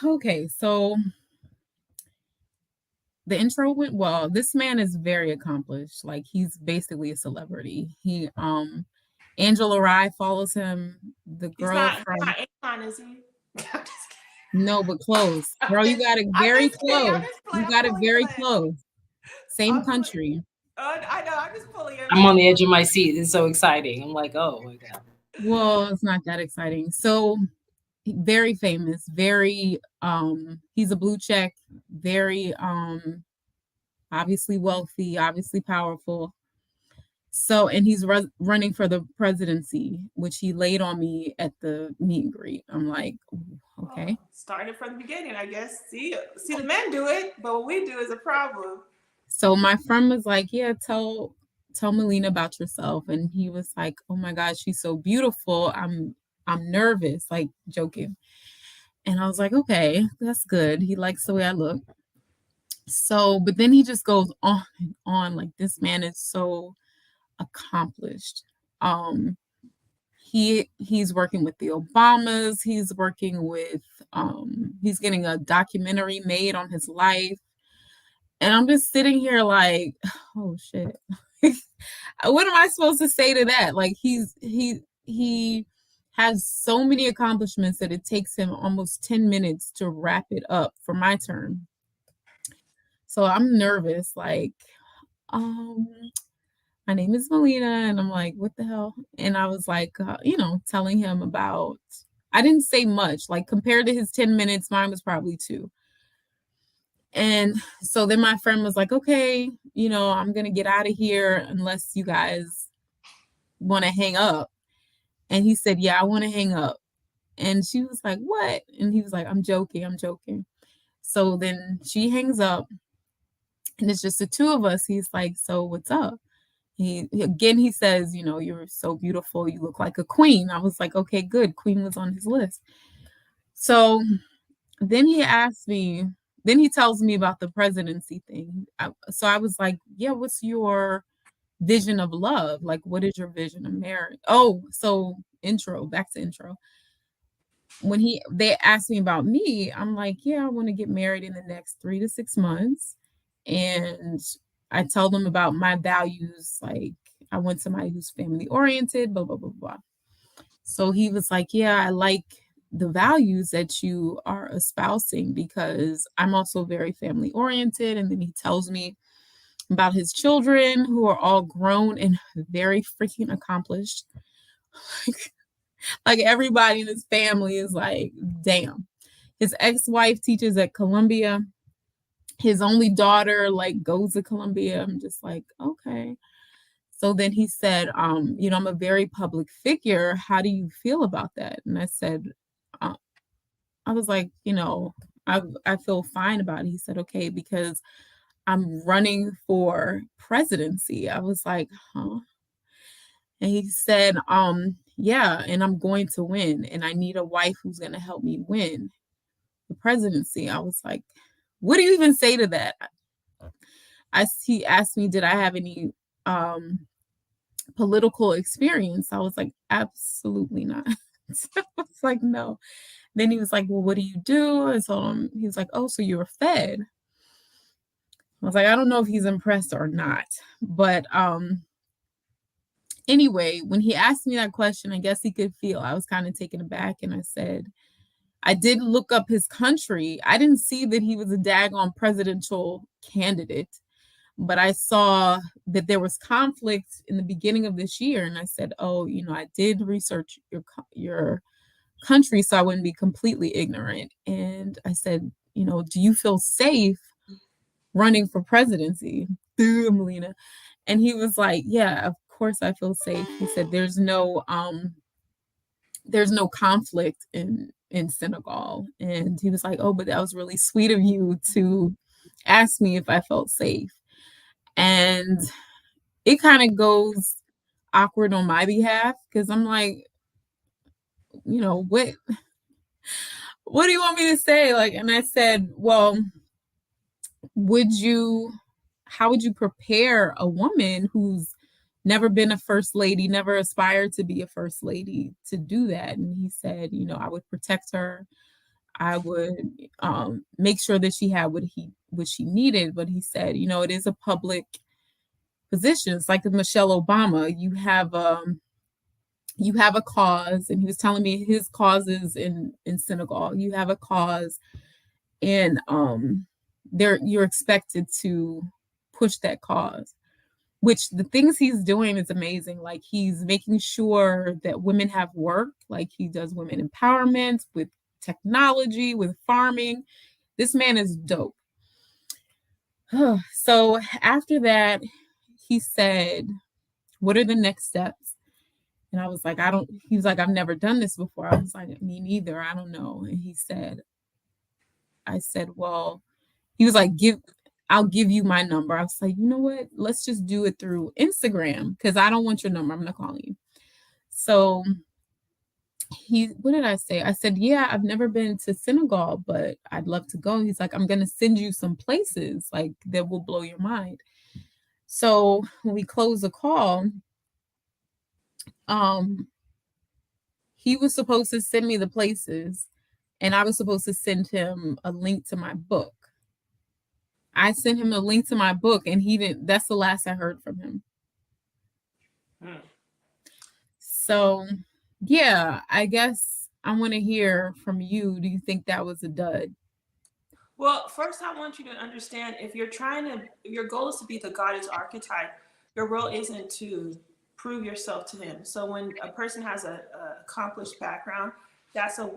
Okay, so the intro went well. This man is very accomplished. Like he's basically a celebrity. Angela Rye follows him. The girl He's from not Akon, is he? I'm just No, but close. kidding. Girl, you got it I'm very just kidding. I'm close. just playing. You I'm got it fully very playing. close. Same I'm fully. country. I know. I'm just pulling I'm on everything. the edge of my seat. It's so exciting. I'm like, oh my God. Well, it's not that exciting. So very famous, very he's a blue check, very obviously wealthy, obviously powerful. So, and he's running for the presidency, which he laid on me at the meet and greet. I'm like, okay. Started from the beginning, I guess. See the men do it, but what we do is a problem. So my friend was like, yeah, tell Melina about yourself. And he was like, oh my God, she's so beautiful. I'm nervous, like joking. And I was like, okay, that's good. He likes the way I look. So, but then he just goes on and on. Like this man is so accomplished. Um, he's working with the Obamas. He's working with he's getting a documentary made on his life. And I'm just sitting here like, oh shit. What am I supposed to say to that? Like he has so many accomplishments that it takes him almost 10 minutes to wrap it up for my turn. So I'm nervous, like, um, my name is Melina, and I'm like, what the hell? And I was like, telling him about. I didn't say much, like compared to his 10 minutes, mine was probably 2. And so then my friend was like, okay, I'm gonna get out of here unless you guys want to hang up. And he said, yeah, I want to hang up. And she was like, what? And he was like, I'm joking. So then she hangs up, and it's just the two of us. He's like, so what's up? He says, you're so beautiful. You look like a queen. I was like, okay, good. Queen was on his list. So then he asked me, then he tells me about the presidency thing. So I was like, yeah, what's your vision of love? Like, what is your vision of marriage? Oh, so back to intro. When they asked me about me, I'm like, yeah, I want to get married in the next 3 to 6 months. And I tell them about my values. Like, I want somebody who's family oriented, blah, blah, blah, blah. So he was like, yeah, I like the values that you are espousing because I'm also very family oriented. And then he tells me about his children who are all grown and very freaking accomplished. Like everybody in his family is like, damn. His ex-wife teaches at Columbia. His only daughter like goes to Columbia. I'm just like, okay. So then he said, I'm a very public figure. How do you feel about that? And I said, I was like, I feel fine about it. He said, okay, because I'm running for presidency. I was like, huh? And he said, yeah, and I'm going to win. And I need a wife who's going to help me win the presidency. I was like, what do you even say to that? He asked me, did I have any political experience? I was like, absolutely not. I was like, no. Then he was like, well, what do you do? And so he was like, oh, so you're fed. I was like, I don't know if he's impressed or not. But anyway, when he asked me that question, I guess he could feel I was kind of taken aback. And I said, I did look up his country. I didn't see that he was a daggone presidential candidate, but I saw that there was conflict in the beginning of this year. And I said, oh, I did research your country so I wouldn't be completely ignorant. And I said, do you feel safe running for presidency, Melina? And he was like, yeah, of course I feel safe. He said, there's no conflict in Senegal. And he was like, oh, but that was really sweet of you to ask me if I felt safe. And it kind of goes awkward on my behalf because I'm like, what do you want me to say? Like, and I said, well, how would you prepare a woman who's never been a first lady, never aspired to be a first lady to do that? And he said, I would protect her. I would make sure that she had what she needed. But he said, you know, it is a public position. It's like Michelle Obama. You have a cause, and he was telling me his causes in Senegal. You have a cause, and there you're expected to push that cause. Which the things he's doing is amazing. Like he's making sure that women have work. Like he does women empowerment with technology, with farming. This man is dope. So after that, he said, "What are the next steps?" And I was like, I don't, he was like, "I've never done this before." I was like, "Me neither. I don't know." And I said, "Well," he was like, I'll give you my number." I was like, "You know what? Let's just do it through Instagram because I don't want your number. I'm not calling you." So what did I say? I said, "Yeah, I've never been to Senegal, but I'd love to go." He's like, "I'm going to send you some places like that will blow your mind." So when we closed the call, um, he was supposed to send me the places, and I was supposed to send him a link to my book. I sent him a link to my book, and he didn't. That's the last I heard from him. So, yeah, I guess I want to hear from you. Do you think that was a dud? Well, first, I want you to understand if you're your goal is to be the goddess archetype, your role isn't to prove yourself to him. So when a person has a accomplished background, that's a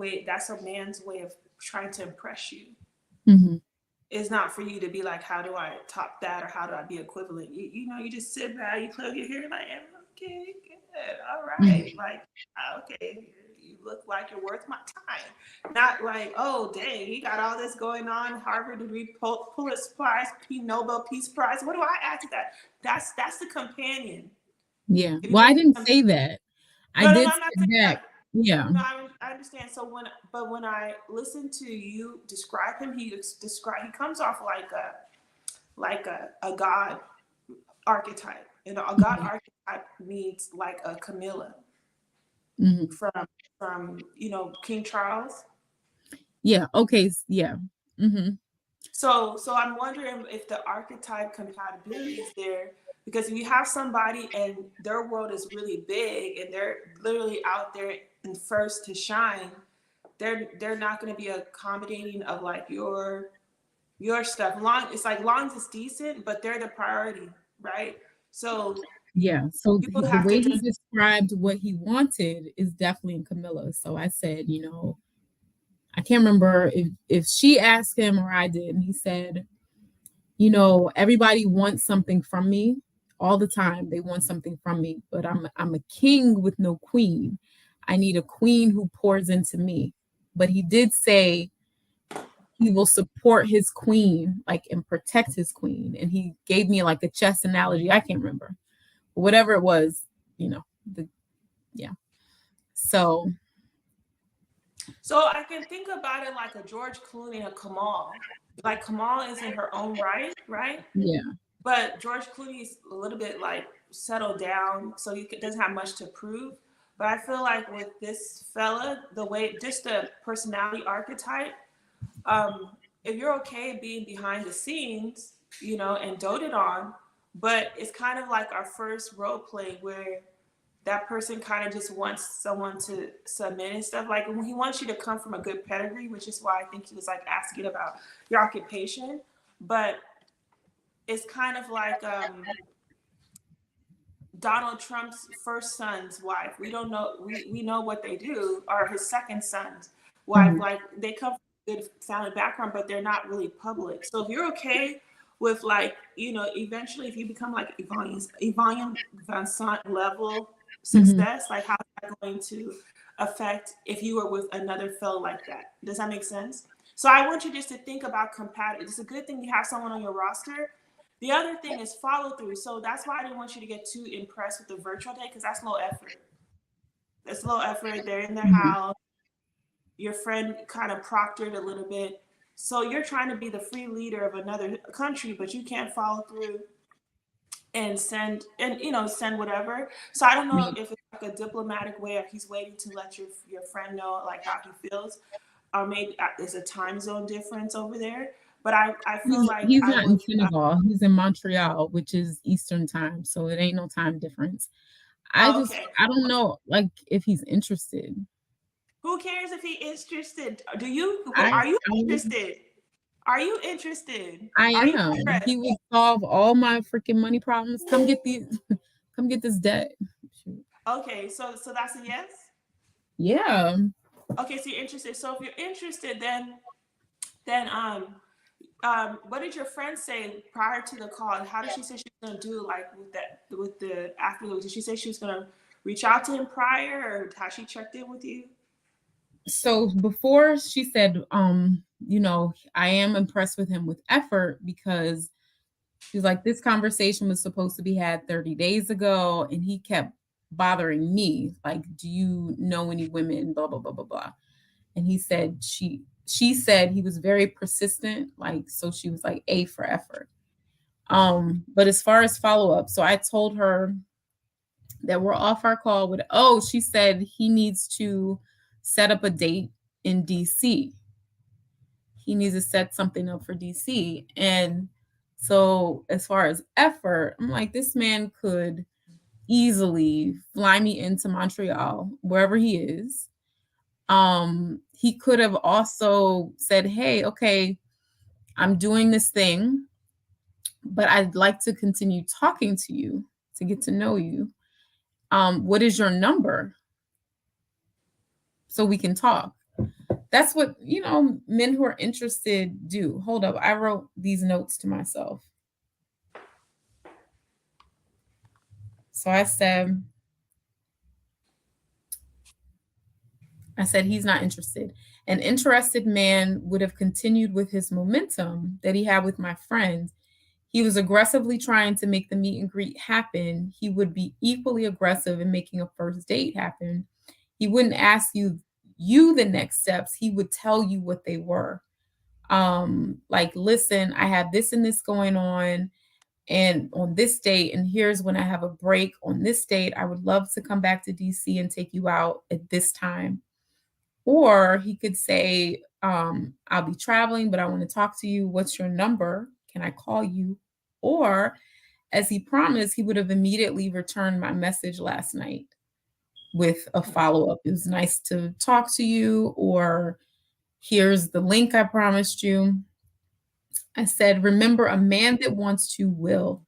man's way of trying to impress you. Mm-hmm. It's not for you to be like, how do I top that, or how do I be equivalent? You know, you just sit back, you plug your hair, like, okay, good, all right, like, okay, you look like you're worth my time. Not like, oh, dang, he got all this going on, Harvard degree, Pulitzer Prize, Nobel Peace Prize. What do I add to that? That's the companion. Yeah. Well, I didn't say that. I No, did I'm not say saying that. that. Yeah. No, I understand. So when I listen to you describe him, he comes off like a god archetype. And a god archetype means like a Camilla Mm-hmm. from King Charles. Yeah. Okay. Yeah. Mm-hmm. So I'm wondering if the archetype compatibility is there, because if you have somebody and their world is really big and they're literally out there and first to shine, they're not going to be accommodating of like your stuff. Long as it's decent, but they're the priority, right? So Yeah. So people the have to way he just described what he wanted is definitely in Camilla. So I said, you know, I can't remember if she asked him or I did. And he said, you know, everybody wants something from me all the time. They want something from me, but I'm a king with no queen. I need a queen who pours into me. But he did say he will support his queen, like, and protect his queen. And he gave me like a chess analogy. I can't remember. But whatever it was, you know, yeah. So I can think about it like a George Clooney, a Kamal. Like Kamal is in her own right, right? yeah. But George Clooney's a little bit like settled down, so he doesn't have much to prove. But I feel like with this fella, the way just the personality archetype, if you're okay being behind the scenes, and doted on, but it's kind of like our first role play where that person kind of just wants someone to submit and stuff. Like when he wants you to come from a good pedigree, which is why I think he was like asking about your occupation. But it's kind of like Donald Trump's first son's wife. We don't know. We know what they do, or his second son's wife. Mhm. Like they come from a good family background, but they're not really public. So if you're okay with like, eventually if you become like Yvonne Vincent level Mhm. success, like how's that going to affect if you were with another fellow like that? Does that make sense? So I want you just to think about compatibility. It's a good thing you have someone on your roster. The other thing is follow through. So that's why I didn't want you to get too impressed with the virtual day, because that's low effort. That's low effort. They're in their Mhm. house. Your friend kind of proctored a little bit. So you're trying to be the free leader of another country, but you can't follow through and send whatever. So I don't know Right. if it's like a diplomatic way, or he's waiting to let your friend know like how he feels. or maybe there's a time zone difference over there. But I feel He's like he's I not in would. Senegal. He's in Montreal, which is Eastern time, so it ain't no time difference. Oh, okay. I don't know, like, if he's interested. Who cares if he's interested? Do you? I Are you I would interested? Are you interested? I Are you am. He interested? would solve all my freaking money problems. Come get these come get this debt. Shoot. Okay, so that's a yes. Yeah. Okay, so you're interested. So if you're interested, then what did your friend say prior to the call? How did she say she was gonna do like with the afterwards? Did she say she was gonna reach out to him prior, or has she checked in with you? So before she said, I am impressed with him with effort because she's like, this conversation was supposed to be had 30 days ago, and he kept bothering me. Like, do you know any women? Blah, blah, blah, blah, blah. And he said she said he was very persistent, like, so she was like A for effort. But as far as follow-up, so I told her that we're off our call with, she said he needs to set up a date in DC. He needs to set something up for DC. And so as far as effort, I'm like, this man could easily fly me into Montreal, wherever he is. He could have also said, hey, okay, I'm doing this thing, but I'd like to continue talking to you to get to know you. What is your number? So we can talk. That's what, men who are interested do. Hold up. I wrote these notes to myself. So I said, he's not interested. An interested man would have continued with his momentum that he had with my friend. He was aggressively trying to make the meet and greet happen. He would be equally aggressive in making a first date happen. He wouldn't ask you the next steps. He would tell you what they were. Like, listen, I have this and this going on, and on this date, and here's when I have a break on this date. I would love to come back to DC and take you out at this time. Or he could say, I'll be traveling, but I want to talk to you. What's your number? Can I call you? Or, as he promised, he would have immediately returned my message last night with a follow up. It was nice to talk to you, or here's the link I promised you. I said, remember, a man that wants to will.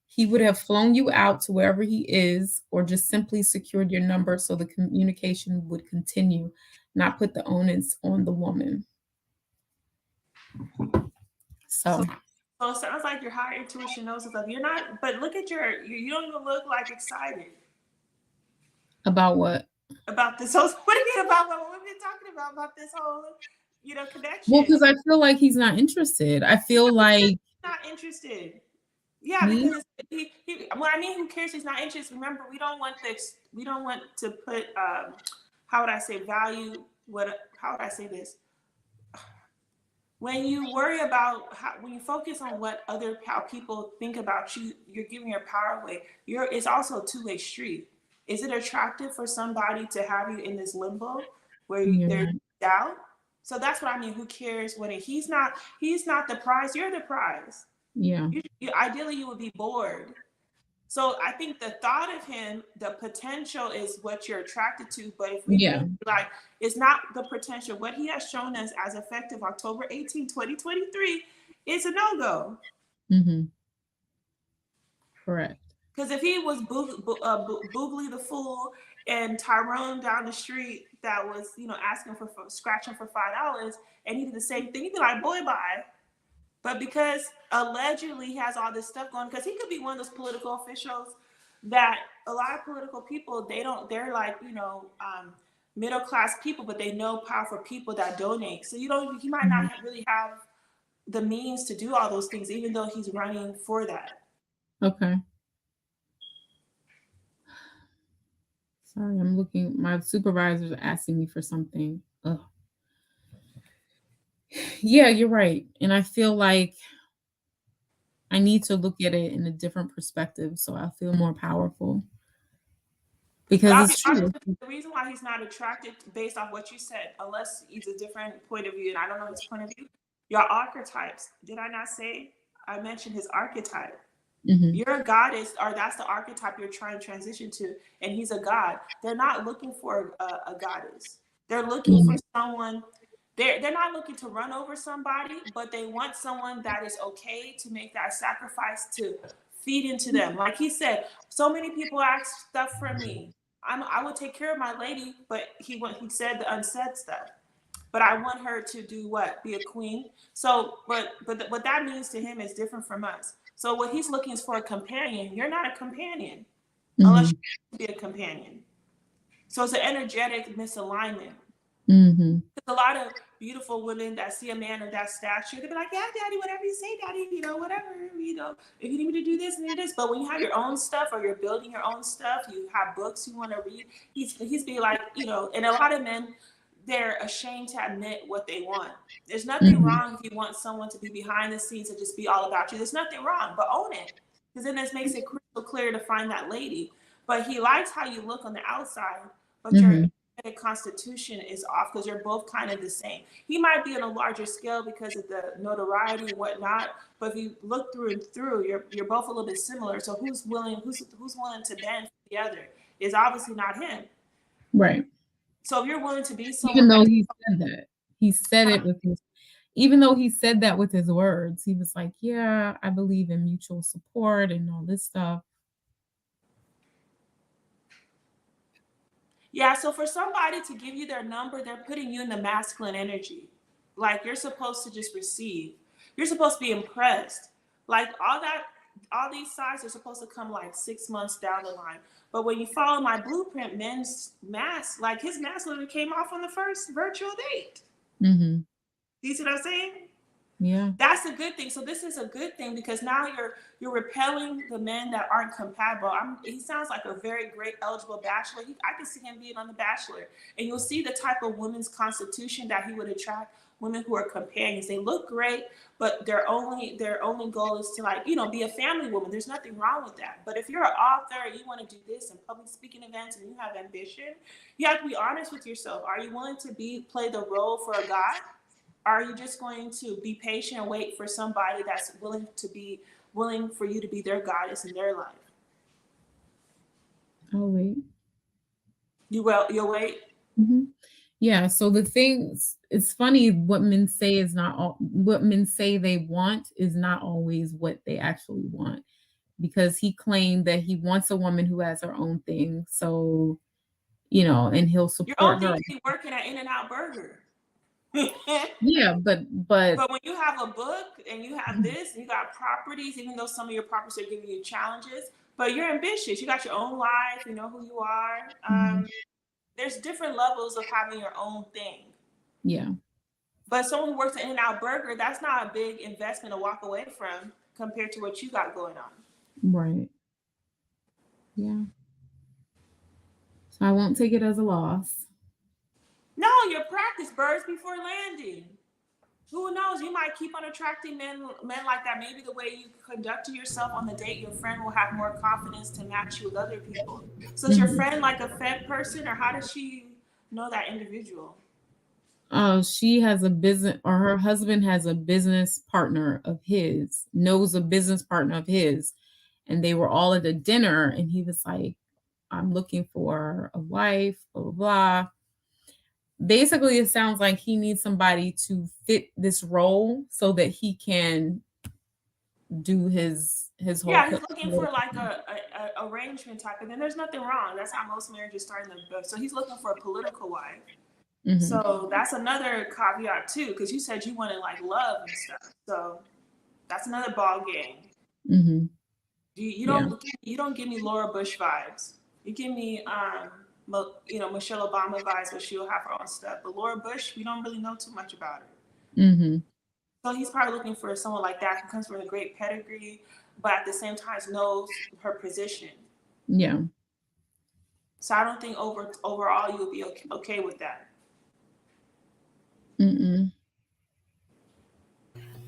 He would have flown you out to wherever he is, or just simply secured your number so the communication would continue, not put the onus on the woman. So So it sounds like your higher intuition knows stuff. You're not, but look at you don't even look like excited about what? About this whole, what do you mean about what we've been talking about this whole, connection? Well, because I feel like he's not interested. I feel like not interested. Yeah, me? because well, I mean, who cares? He's not interested. Remember, we don't want to put, how would I say, value, how would I say this? When you worry about when you focus on how people think about you, you're giving your power away. It's also a two-way street. Is it attractive for somebody to have you in this limbo where there's doubt? So that's what I mean. Who cares when he's not the prize? You're the prize. Yeah. Ideally, you would be bored. So I think the thought of him, the potential is what you're attracted to. But if we really it's not the potential. What he has shown us as effective October 18, 2023 is a no-go. Mm-hmm. Correct. Because if he was Boogly the Fool and Tyrone down the street that was, asking for scratching for $5 and he did the same thing, he'd be like, boy, bye. But because allegedly he has all this stuff going, because he could be one of those political officials that a lot of political people, they're like, middle class people, but they know powerful people that donate. So he might not really have the means to do all those things, even though he's running for that. Okay. Sorry, I'm looking. My supervisor's asking me for something. Ugh. Yeah, you're right. And I feel like I need to look at it in a different perspective so I feel more powerful. because I'll it's be honest true. with you, the reason why he's not attracted based off what you said, unless it's a different point of view, and I don't know his point of view, your archetypes. Did I not say? I mentioned his archetype. Mm-hmm. You're a goddess, or that's the archetype you're trying to transition to, and he's a god. They're not looking for a goddess. They're looking for someone. They're not looking to run over somebody, but they want someone that is okay to make that sacrifice to feed into them. Like he said, so many people ask stuff from me. I would take care of my lady, but he said the unsaid stuff. But I want her to do what? Be a queen. So, but what that means to him is different from us. So what he's looking is for a companion. You're not a companion unless Mm-hmm. you be a companion. So it's an energetic misalignment. Mm-hmm. There's a lot of beautiful women that see a man of that stature. They'll be like, yeah, daddy, whatever you say, daddy, whatever, if you need me to do this and do this. But when you have your own stuff or you're building your own stuff, you have books you want to read, he's being like, and a lot of men, they're ashamed to admit what they want. There's nothing Mm-hmm. wrong if you want someone to be behind the scenes and just be all about you. There's nothing wrong, but own it. Because then this makes it crystal clear to find that lady. But he likes how you look on the outside, but Mm-hmm. your constitution is off because you're both kind of the same. He might be on a larger scale because of the notoriety and whatnot, but if you look through and through, you're both a little bit similar. So who's willing to bend for the other is obviously not him. Right. So if you're willing to be Even someone though that, he said that, he said it with his, even though he said that with his words, he was like, yeah, I believe in mutual support and all this stuff. yeah, so for somebody to give you their number, they're putting you in the masculine energy. Like you're supposed to just receive. You're supposed to be impressed. Like all these signs are supposed to come like 6 months down the line. But when you follow my blueprint, men's mask, like his mask literally came off on the first virtual date. Mm-hmm. Do you see what I'm saying? Yeah. That's a good thing. So this is a good thing because now you're repelling the men that aren't compatible. He sounds like a very great eligible bachelor. I can see him being on The Bachelor, and you'll see the type of women's constitution that he would attract. Women who are companions. They look great, but their only goal is to be a family woman. There's nothing wrong with that. But if you're an author and you want to do this in public speaking events and you have ambition, you have to be honest with yourself. Are you willing to play the role for a God? Are you just going to be patient and wait for somebody that's willing for you to be their goddess in their life? Oh, wait. You'll wait. Mm-hmm. Yeah. So the things, it's funny what men say is not all, what men say they want is not always what they actually want. Because he claimed that he wants a woman who has her own thing. So, and he'll Your own support thing her. could be working at In-N-Out Burger. Yeah, but But when you have a book and you have this, and you got properties, even though some of your properties are giving you challenges, but you're ambitious. You got your own life. You know who you are. There's different levels of having your own thing. yeah. But someone who works at In-N-Out Burger, that's not a big investment to walk away from compared to what you got going on. Right. Yeah. So I won't take it as a loss. No, your practice birds before landing. Who knows? You might keep on attracting men like that. Maybe the way you conduct yourself on the date, your friend will have more confidence to match you with other people. So is your friend like a fed person, or how does she know that individual? She has a business, or her husband has a business partner of his, knows a business partner of his, and they were all at a dinner, and he was like, I'm looking for a wife, blah, blah, blah. Basically, it sounds like he needs somebody to fit this role so that he can do his whole. Yeah, he's looking for like a arrangement type, and then there's nothing wrong. That's how most marriages start in the book. So he's looking for a political wife. Mm-hmm. So that's another caveat too, because you said you wanted like love and stuff. So that's another ball game. Mm-hmm. You don't give me Laura Bush vibes. You give me Michelle Obama vibes, but she'll have her own stuff. But Laura Bush, we don't really know too much about her. Mm-hmm. So he's probably looking for someone like that who comes from a great pedigree, but at the same time knows her position. Yeah. So I don't think overall you'll be okay with that. Mm-mm.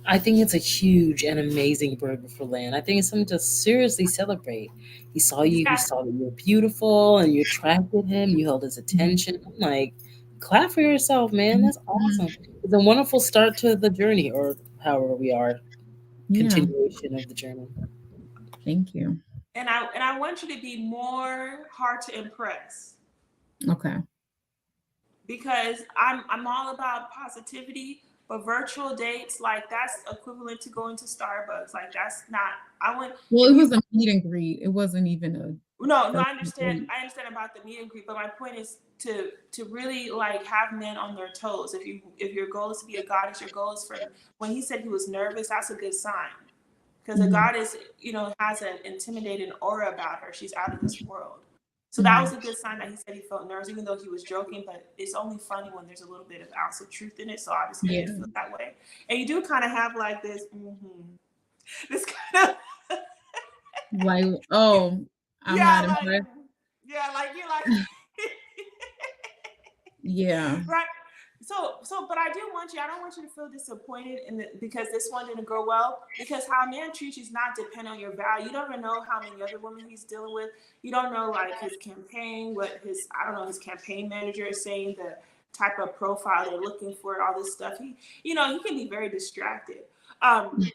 I think it's a huge and amazing burden for Lynn. I think it's something to seriously celebrate. He saw you, he Exactly. saw that you were beautiful and you attracted him, you held his Mhm. attention. I'm like, clap for yourself, man. That's Mhm. awesome. It's a wonderful start to the journey, or however we are, Yeah, continuation of the journey. thank you. And I want you to be more hard to impress, Okay. because I'm all about positivity, but virtual dates, like, that's equivalent to going to Starbucks. Like, that's not. I want Well, if it you was a meet and greet. It wasn't even a no, first I understand. date. I understand about the meet and greet, but my point is to really, like, have men on their toes. If your goal is to be a goddess, your goal is for. When he said he was nervous, that's a good sign, because a Mhm. goddess, has an intimidating aura about her. She's out of this world. So that was Mhm. a good sign that he said he felt nervous, even though he was joking. But it's only funny when there's a little bit of ounce of truth in it. So obviously he did Yeah. feel that way, and you do kind of have like this, this kind of, Like, oh, I'm yeah, not like, impressed. yeah, like you're like. Yeah. Right. So, but I do want you. I don't want you to feel disappointed because this one didn't go well. Because how a man treats you is not depend on your value. You don't even know how many other women he's dealing with. You don't know, like, his campaign, what his I don't know his campaign manager is saying, the type of profile they're looking for, all this stuff. He can be very distracted. Um,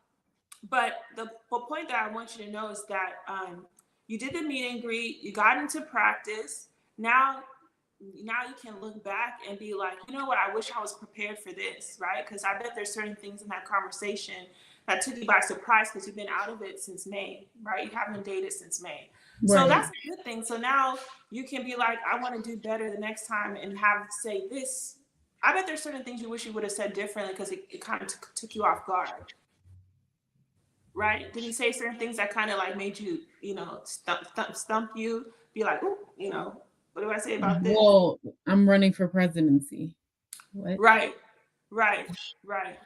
but the point that I want you to know is that, you did the meet and greet. You got into practice. Now you can look back and be like, you know what, I wish I was prepared for this, right? Because I bet there's certain things in that conversation that took you by surprise, because you've been out of it since May, right? You haven't dated since May. So Right. that's a good thing. So now you can be like, I want to do better the next time, and have say this. I bet there's certain things you wish you would have said differently, because it kind of took you off guard, right? Did he say certain things that kind of like made you, stump you, be like, ooh, what do I say about this? Well, I'm running for presidency. What? Right, right, right.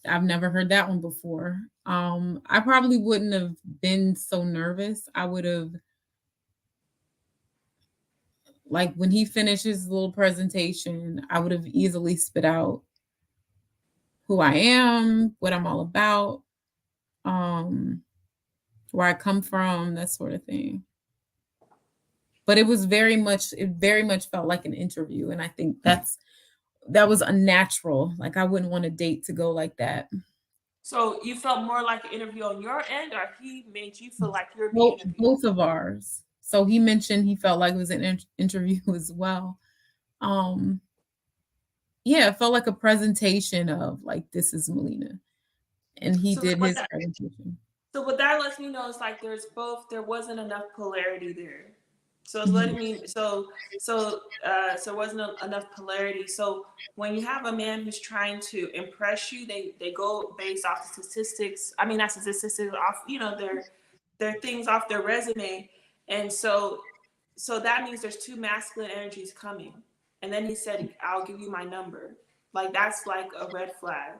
I've never heard that one before. I probably wouldn't have been so nervous. I would have, like, when he finished his little presentation, I would have easily spit out who I am, what I'm all about, um, where I come from, that sort of thing. But it very much felt like an interview. And I think that was unnatural. Like, I wouldn't want a date to go like that. So you felt more like an interview on your end, or he made you feel like you're being Both, interviewed? both of ours. So he mentioned he felt like it was an interview as well. Um, yeah, it felt like a presentation of, like, this is Melina, and he So did what his that presentation. so what that lets me know is, like, there wasn't enough polarity there. So it's Mhm. letting me so wasn't enough polarity. So when you have a man who's trying to impress you, they go based off the statistics. I mean, not statistics, off, their things off their resume. And so that means there's two masculine energies coming. And then he said, I'll give you my number. Like, that's like a red flag.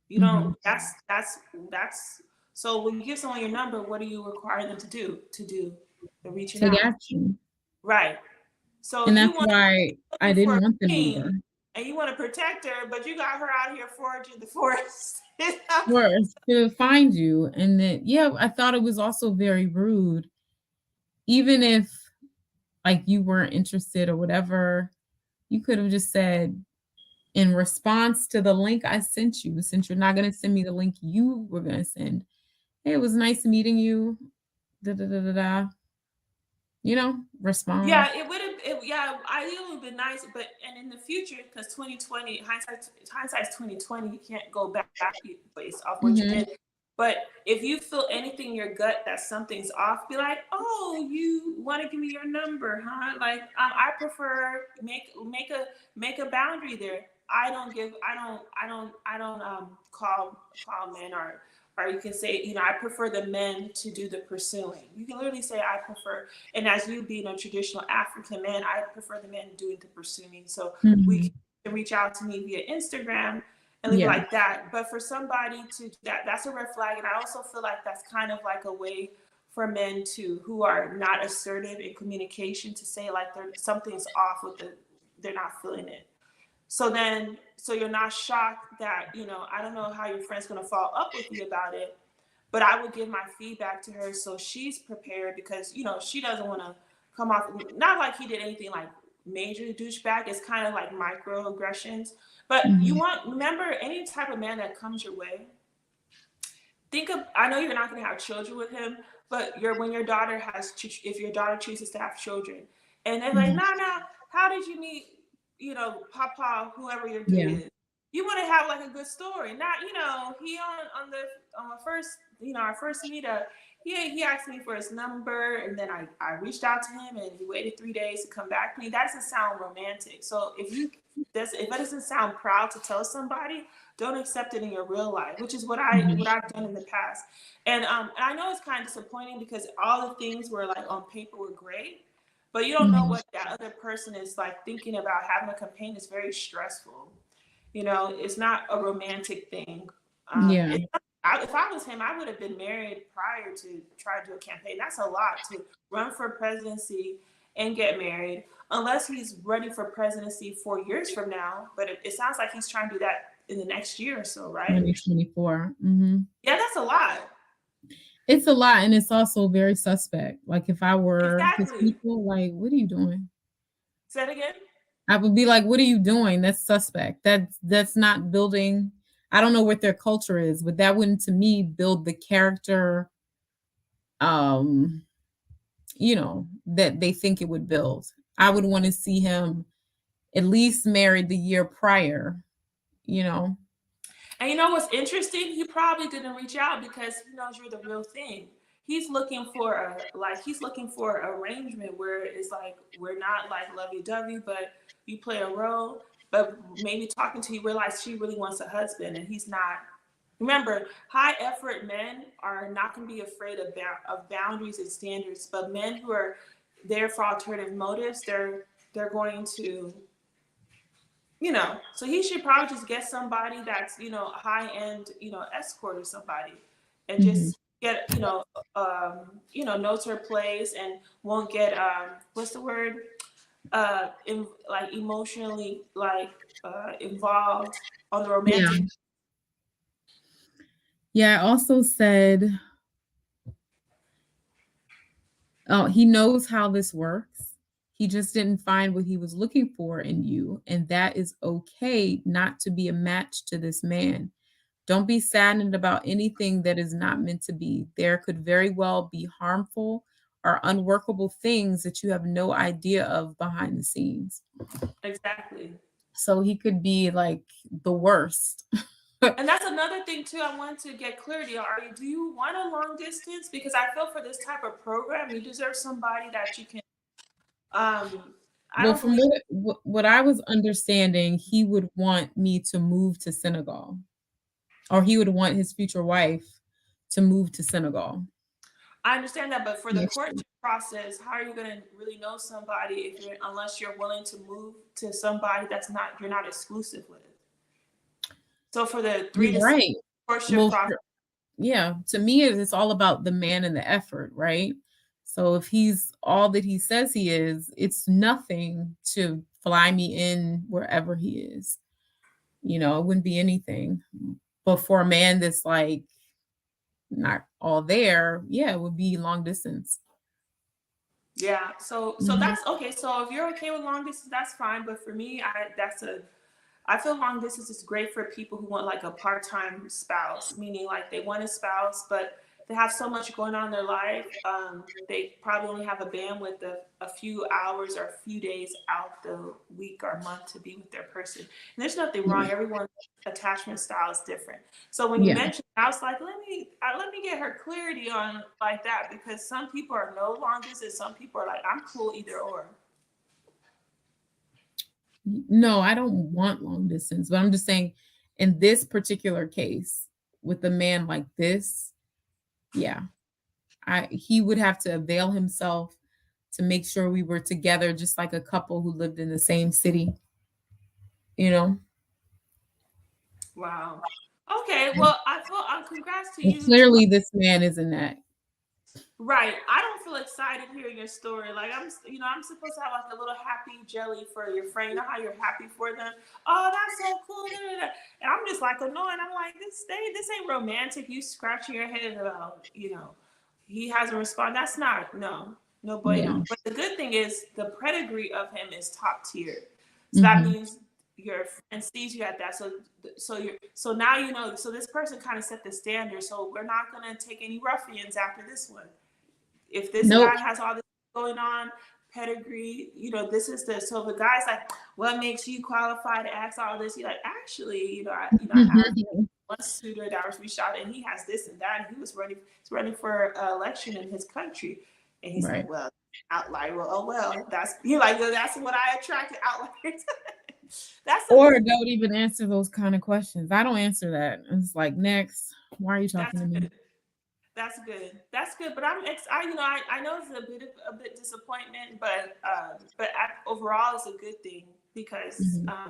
You don't Mhm. that's so when you give someone your number, what do you require them to do the reaching Take out? action. Right. So And you that's want why I looking for didn't a want the queen, number. and you want to protect her, but you got her out here foraging the forest. First, to find you. And then, yeah, I thought it was also very rude. Even if, like, you weren't interested or whatever, you could have just said, in response to the link I sent you, since you're not going to send me the link you were going to send, hey, it was nice meeting you. Da, da, da, da, da. Respond. Yeah, it would have. Yeah, ideally it would be nice, but and in the future, because 2020 hindsight's 2020, you can't go back based off what you Mhm. did. But if you feel anything in your gut that something's off, be like, oh, you want to give me your number, huh? Like, I prefer make a boundary there. I don't call men, or you can say, I prefer the men to do the pursuing. You can literally say, I prefer, and as you being a traditional African man, I prefer the men doing the pursuing. So we Mhm. can reach out to me via Instagram and leave it Yeah. like that. But for somebody to do that's a red flag. And I also feel like that's kind of like a way for men who are not assertive in communication to say, like, something's off with they're not feeling it. So you're not shocked that, I don't know how your friend's going to follow up with you about it, but I would give my feedback to her so she's prepared, because she doesn't want to come off, not like he did anything like major douchebag. It's kind of like microaggressions. But Mhm. remember, any type of man that comes your way, think of, I know you're not going to have children with him, but when your daughter if your daughter chooses to have children, and they're like, Mhm. nah, how did you meet, Papa, whoever your dude Yeah. is? You want to have like a good story, not, he on the first, our first meetup, he asked me for his number, and then I reached out to him, and he waited 3 days to come back to me. That doesn't sound romantic. So if that doesn't sound proud to tell somebody, don't accept it in your real life, which is what Mhm. I've done in the past. And I know it's kind of disappointing, because all the things were like on paper were great, but you don't know Mhm. what that other person is like thinking about. Having a campaign is very stressful. It's not a romantic thing. Yeah. If I was him, I would have been married prior to try to do a campaign. That's a lot to run for presidency and get married, unless he's running for presidency 4 years from now. But it sounds like he's trying to do that in the next year or so, right? 2024. Hmm. Yeah, that's a lot. It's a lot, and it's also very suspect. Like if I were his Exactly. people, like, what are you doing? Say it again. I would be like, what are you doing? That's suspect. That's not building. I don't know what their culture is, but that wouldn't to me build the character um, that they think it would build. I would want to see him at least married the year prior, you know. And you know what's interesting? He probably didn't reach out because he knows you're the real thing. He's looking for arrangement where it's like we're not like lovey dovey, but you play a role. But maybe talking to you, realize she really wants a husband, and he's not. Remember, high effort men are not going to be afraid of boundaries and standards, but men who are there for alternative motives, they're going to, so he should probably just get somebody that's, high end, escort or somebody, and Mhm. just get, knows her place and won't get, what's the word? Like emotionally, like, involved on the Yeah. romantic. Yeah. I also said, oh, he knows how this works. He just didn't find what he was looking for in you. And that is okay not to be a match to this man. Don't be saddened about anything that is not meant to be. There could very well be harmful or unworkable things that you have no idea of behind the scenes. Exactly. So he could be like the worst. And that's another thing too. I want to get clarity. Do you want a long distance? Because I feel for this type of program, you deserve somebody that you can. I Well, don't from believe. what I was understanding, he would want me to move to Senegal, or he would want his future wife to move to Senegal I understand that, but for the next courtship year. process, how are you going to really know somebody unless you're willing to move to somebody you're not exclusive with? So for the 3 to You're 6 right. courtship Well, process. yeah, to me, it's all about the man and the effort, right? So if he's all that he says he is, it's nothing to fly me in wherever he is. It wouldn't be anything. But for a man that's like not all there, yeah, it would be long distance. Yeah. So Mhm. that's okay. So if you're okay with long distance, that's fine. But for me, I feel long distance is great for people who want like a part-time spouse, meaning like they want a spouse, but they have so much going on in their life. They probably only have a bandwidth of a few hours or a few days out the week or month to be with their person. And there's nothing Yeah. wrong. Everyone's attachment style is different. So when you Yeah. mentioned, I was like, let me get her clarity on like that, because some people are no long distance. Some people are like, I'm cool either or. No, I don't want long distance, but I'm just saying in this particular case with a man like this, yeah, he would have to avail himself to make sure we were together just like a couple who lived in the same city, you know? Wow. Okay. Well, congrats to And you. clearly this man isn't that. Right. I don't feel excited hearing your story. Like I'm supposed to have like a little happy jelly for your friend. You know how you're happy for them? Oh, that's so cool. Da, da, da. And I'm just like annoyed. I'm like, this ain't romantic. You scratching your head about, he hasn't responded. That's not, no Yeah. bueno. But the good thing is the pedigree of him is top tier. So that Hmm. means your friend sees you at that. So now so this person kind of set the standard. So we're not gonna take any ruffians after this one. If this Nope. guy has all this going on, pedigree, this is the so the guy's like, what makes you qualified to ask all this? You're like, actually, I have one suitor that was reached out and he has this and that, and he's running for election in his country. And he's Right. like, well, outlier, well, oh well, that's what I attracted outliers. That's a Or good don't even answer those kind of questions. I don't answer that. It's like, next, why are you talking that's to me? good. That's good. That's good. But I know it's a bit disappointment, but overall it's a good thing because Hmm.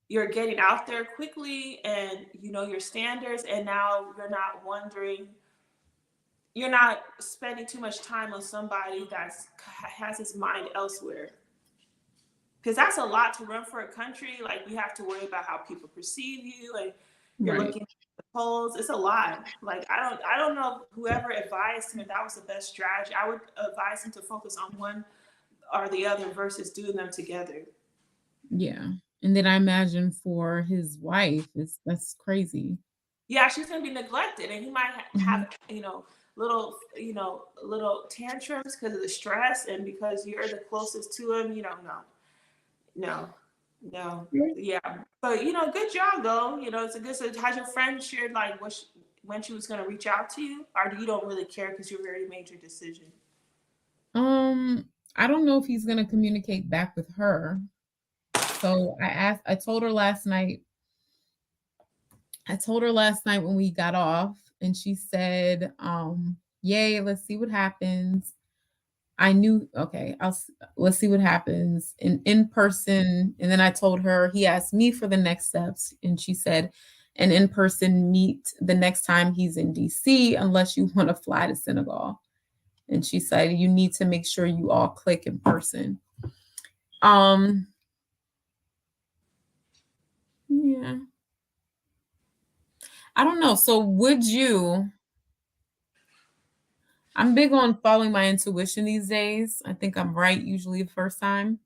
you're getting out there quickly and you know your standards, and now you're not spending too much time on somebody that has his mind elsewhere. Because that's a lot to run for a country. Like you have to worry about how people perceive you, and you're Right. looking at the polls. It's a lot. Like I don't know whoever advised him if that was the best strategy. I would advise him to focus on one or the other versus doing them together. Yeah. And then I imagine for his wife, that's crazy. Yeah, she's gonna be neglected, and he might Hmm. have little tantrums because of the stress and because you're the closest to him. No, no, yeah. But good job though. It's a good. So has your friend shared like when she was gonna reach out to you, or you don't really care because you've already made your decision? Um, I don't know if he's gonna communicate back with her. So I told her last night. I told her last night when we got off, and she said, yay, let's see what happens. I knew, okay, let's see what happens in person. And then I told her, he asked me for the next steps, and she said, an in person meet the next time he's in DC, unless you want to fly to Senegal. And she said, you need to make sure you all click in person. Um, yeah, I don't know. So would you? I'm big on following my intuition these days. I think I'm right usually the first time.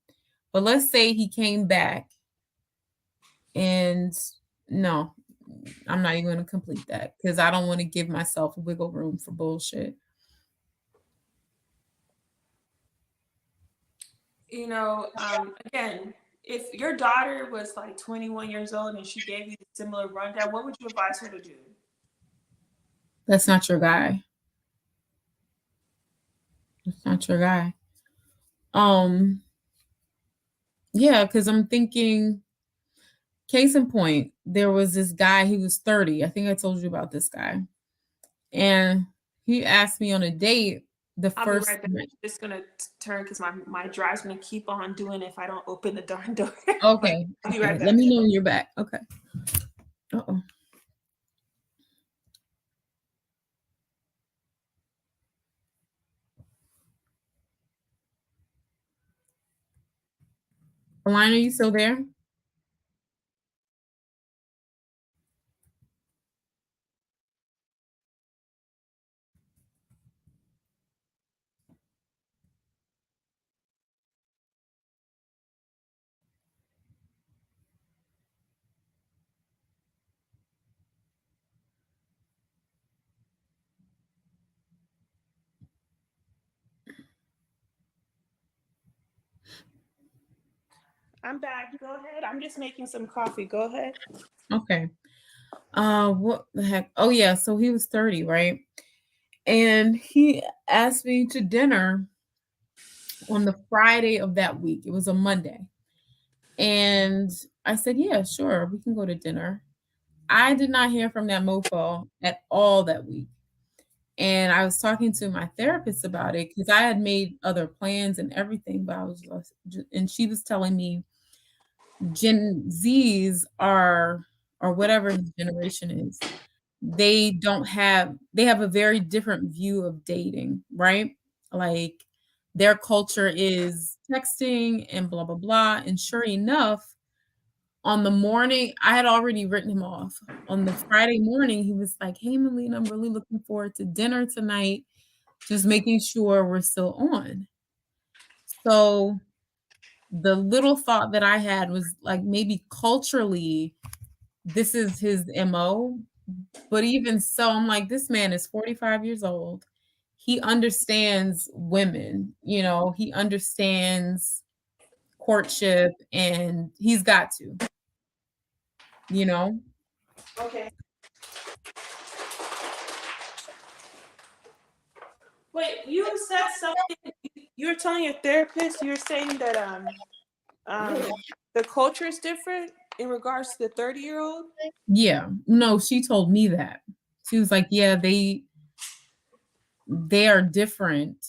But let's say he came back and no, I'm not even going to complete that because I don't want to give myself wiggle room for bullshit. Again, if your daughter was like 21 years old and she gave you a similar rundown, what would you advise her to do? That's not your guy. That's not your guy. Um, yeah, because I'm thinking, case in point, there was this guy, he was 30. I think I told you about this guy. And he asked me on a date the I'll be first right back. I'm just gonna turn because my drive's gonna keep on doing it if I don't open the darn door. But Okay. I'll be Okay. right Let back. me know when you're back. Okay. Uh-oh. Alina, are you still there? I'm back. Go ahead. I'm just making some coffee. Go ahead. Okay. What the heck? Oh yeah, so he was 30, right? And he asked me to dinner on the Friday of that week. It was a Monday. And I said, yeah, sure, we can go to dinner. I did not hear from that mofo at all that week. And I was talking to my therapist about it because I had made other plans and everything, but I was and she was telling me Gen Zs are, or whatever his generation is, they have a very different view of dating, right? Like their culture is texting and blah blah blah. And sure enough, on the morning, I had already written him off. On the Friday morning, he was like, "Hey, Melina, I'm really looking forward to dinner tonight. Just making sure we're still on." So the little thought that I had was like, maybe culturally, this is his MO. But even so, I'm like, this man is 45 years old. He understands women, he understands courtship, and he's got to, you know? Okay. Wait, you said something. You were telling your therapist. You were saying that the culture is different in regards to the 30-year-old. Yeah. No, she told me that. She was like, yeah, they are different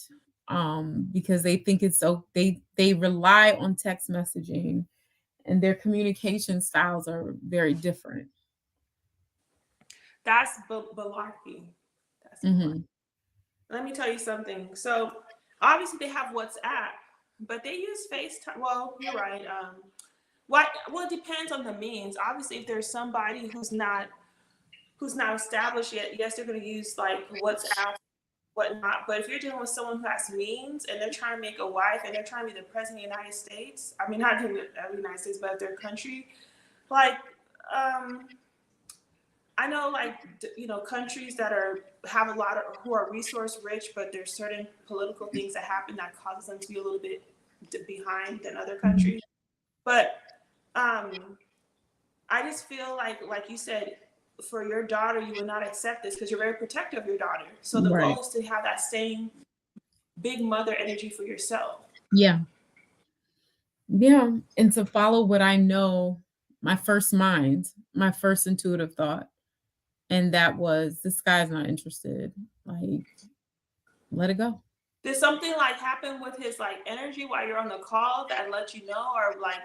because they think it's so they rely on text messaging, and their communication styles are very different. That's malarkey. That's malarkey. Let me tell you something. So obviously they have WhatsApp, but they use FaceTime. Well, you're right. Well, it depends on the means. Obviously, if there's somebody who's not established yet, yes, they're going to use like WhatsApp, whatnot. But if you're dealing with someone who has means and they're trying to make a wife and they're trying to be the president of the United States, I mean, not the United States, but their country, like, I know, like, countries that have a lot of who are resource rich, but there's certain political things that happen that causes them to be a little bit behind than other countries. But I just feel like you said, for your daughter, you would not accept this because you're very protective of your daughter. So the Right. goal is to have that same big mother energy for yourself. Yeah. Yeah. And to follow what I know, my first intuitive thought. And that was, this guy's not interested. Like, let it go. Did something like happen with his like energy while you're on the call that let you know, or like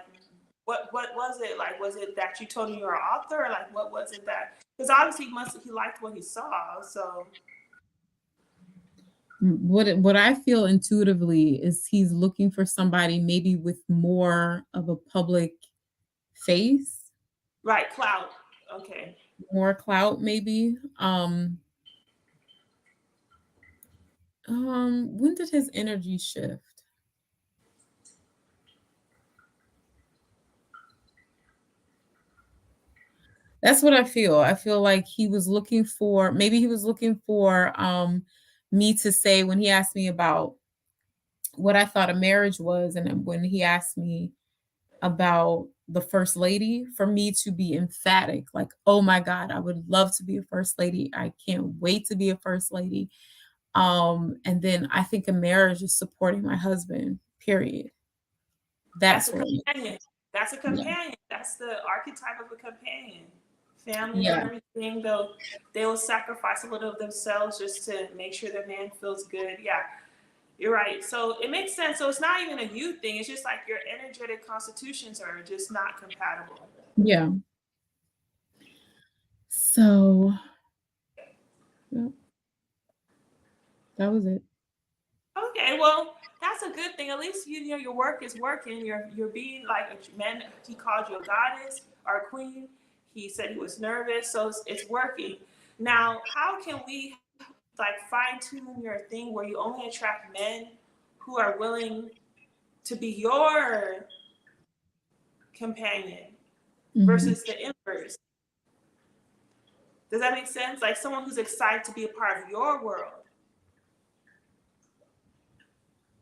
what was it? Like, was it that you told him you're an author, or like what was it that? Because obviously he liked what he saw. So What I feel intuitively is he's looking for somebody maybe with more of a public face, right, clout. Okay. more clout maybe. When did his energy shift? That's what I feel. I feel like he was looking for me to say, when he asked me about what I thought a marriage was, and when he asked me about the first lady, for me to be emphatic, like, oh my God, I would love to be a first lady. I can't wait to be a first lady. And then I think a marriage is supporting my husband, period. That's That's a what it companion. That's a is. companion. That's the archetype of a companion. Family and Yeah. everything. They will sacrifice a little of themselves just to make sure the man feels good. Yeah, you're right. So it makes sense. So it's not even a you thing. It's just like your energetic constitutions are just not compatible. Yeah. So yeah, that was it. Okay, well, that's a good thing. At least you know your work is working. You're being like a man. He called you a goddess or a queen. He said he was nervous, so it's working. Now, how can we like fine tune your thing where you only attract men who are willing to be your companion Mhm. versus the inverse? Does that make sense? Like someone who's excited to be a part of your world.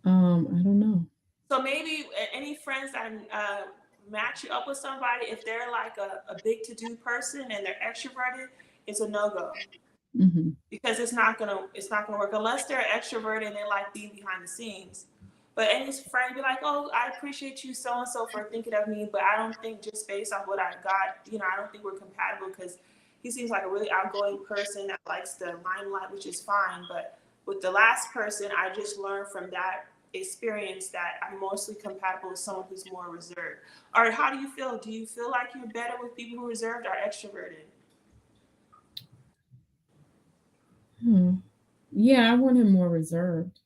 I don't know. So maybe any friends that match you up with somebody, if they're like a big to do person and they're extroverted, it's a no go Mhm. because it's not gonna work unless they're extroverted and they like being behind the scenes. But any friend be like, oh, I appreciate you so and so for thinking of me, but I don't think just based off what I got, I don't think we're compatible because he seems like a really outgoing person that likes the limelight, which is fine. But with the last person, I just learned from that experience that I'm mostly compatible with someone who's more reserved. Or how do you feel? Do you feel like you're better with people who are reserved or extroverted? Hmm. Yeah, I want him more reserved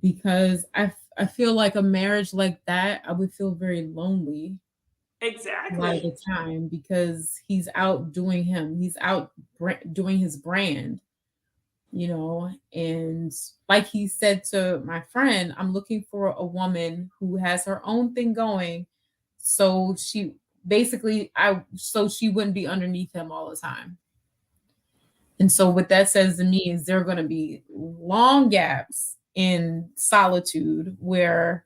because I feel like a marriage like that, I would feel very lonely a lot of Exactly. the time because he's out doing him. He's out doing his brand, and like he said to my friend, I'm looking for a woman who has her own thing going, so she wouldn't be underneath him all the time. And so what that says to me is there are going to be long gaps in solitude where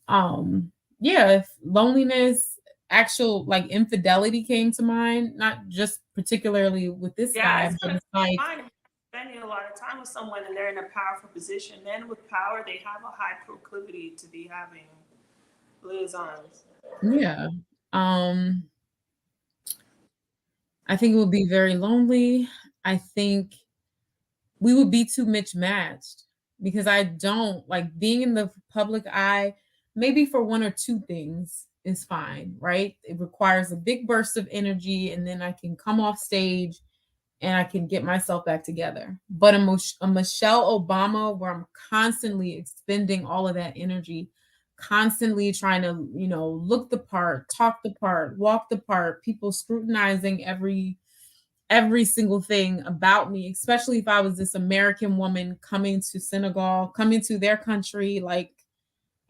yeah, if loneliness, actual like infidelity came to mind, not just particularly with this Yeah, guy, it's but gonna it's like, come to mind if you're spending a lot of time with someone and they're in a powerful position. Men with power, they have a high proclivity to be having liaisons. yeah. Um, I think it would be very lonely. I think we would be too mismatched because I don't like being in the public eye. Maybe for one or two things is fine, right? It requires a big burst of energy, and then I can come off stage and I can get myself back together. But a Michelle Obama, where I'm constantly expending all of that energy, constantly trying to, look the part, talk the part, walk the part, people scrutinizing every single thing about me, especially if I was this American woman coming to Senegal, coming to their country, like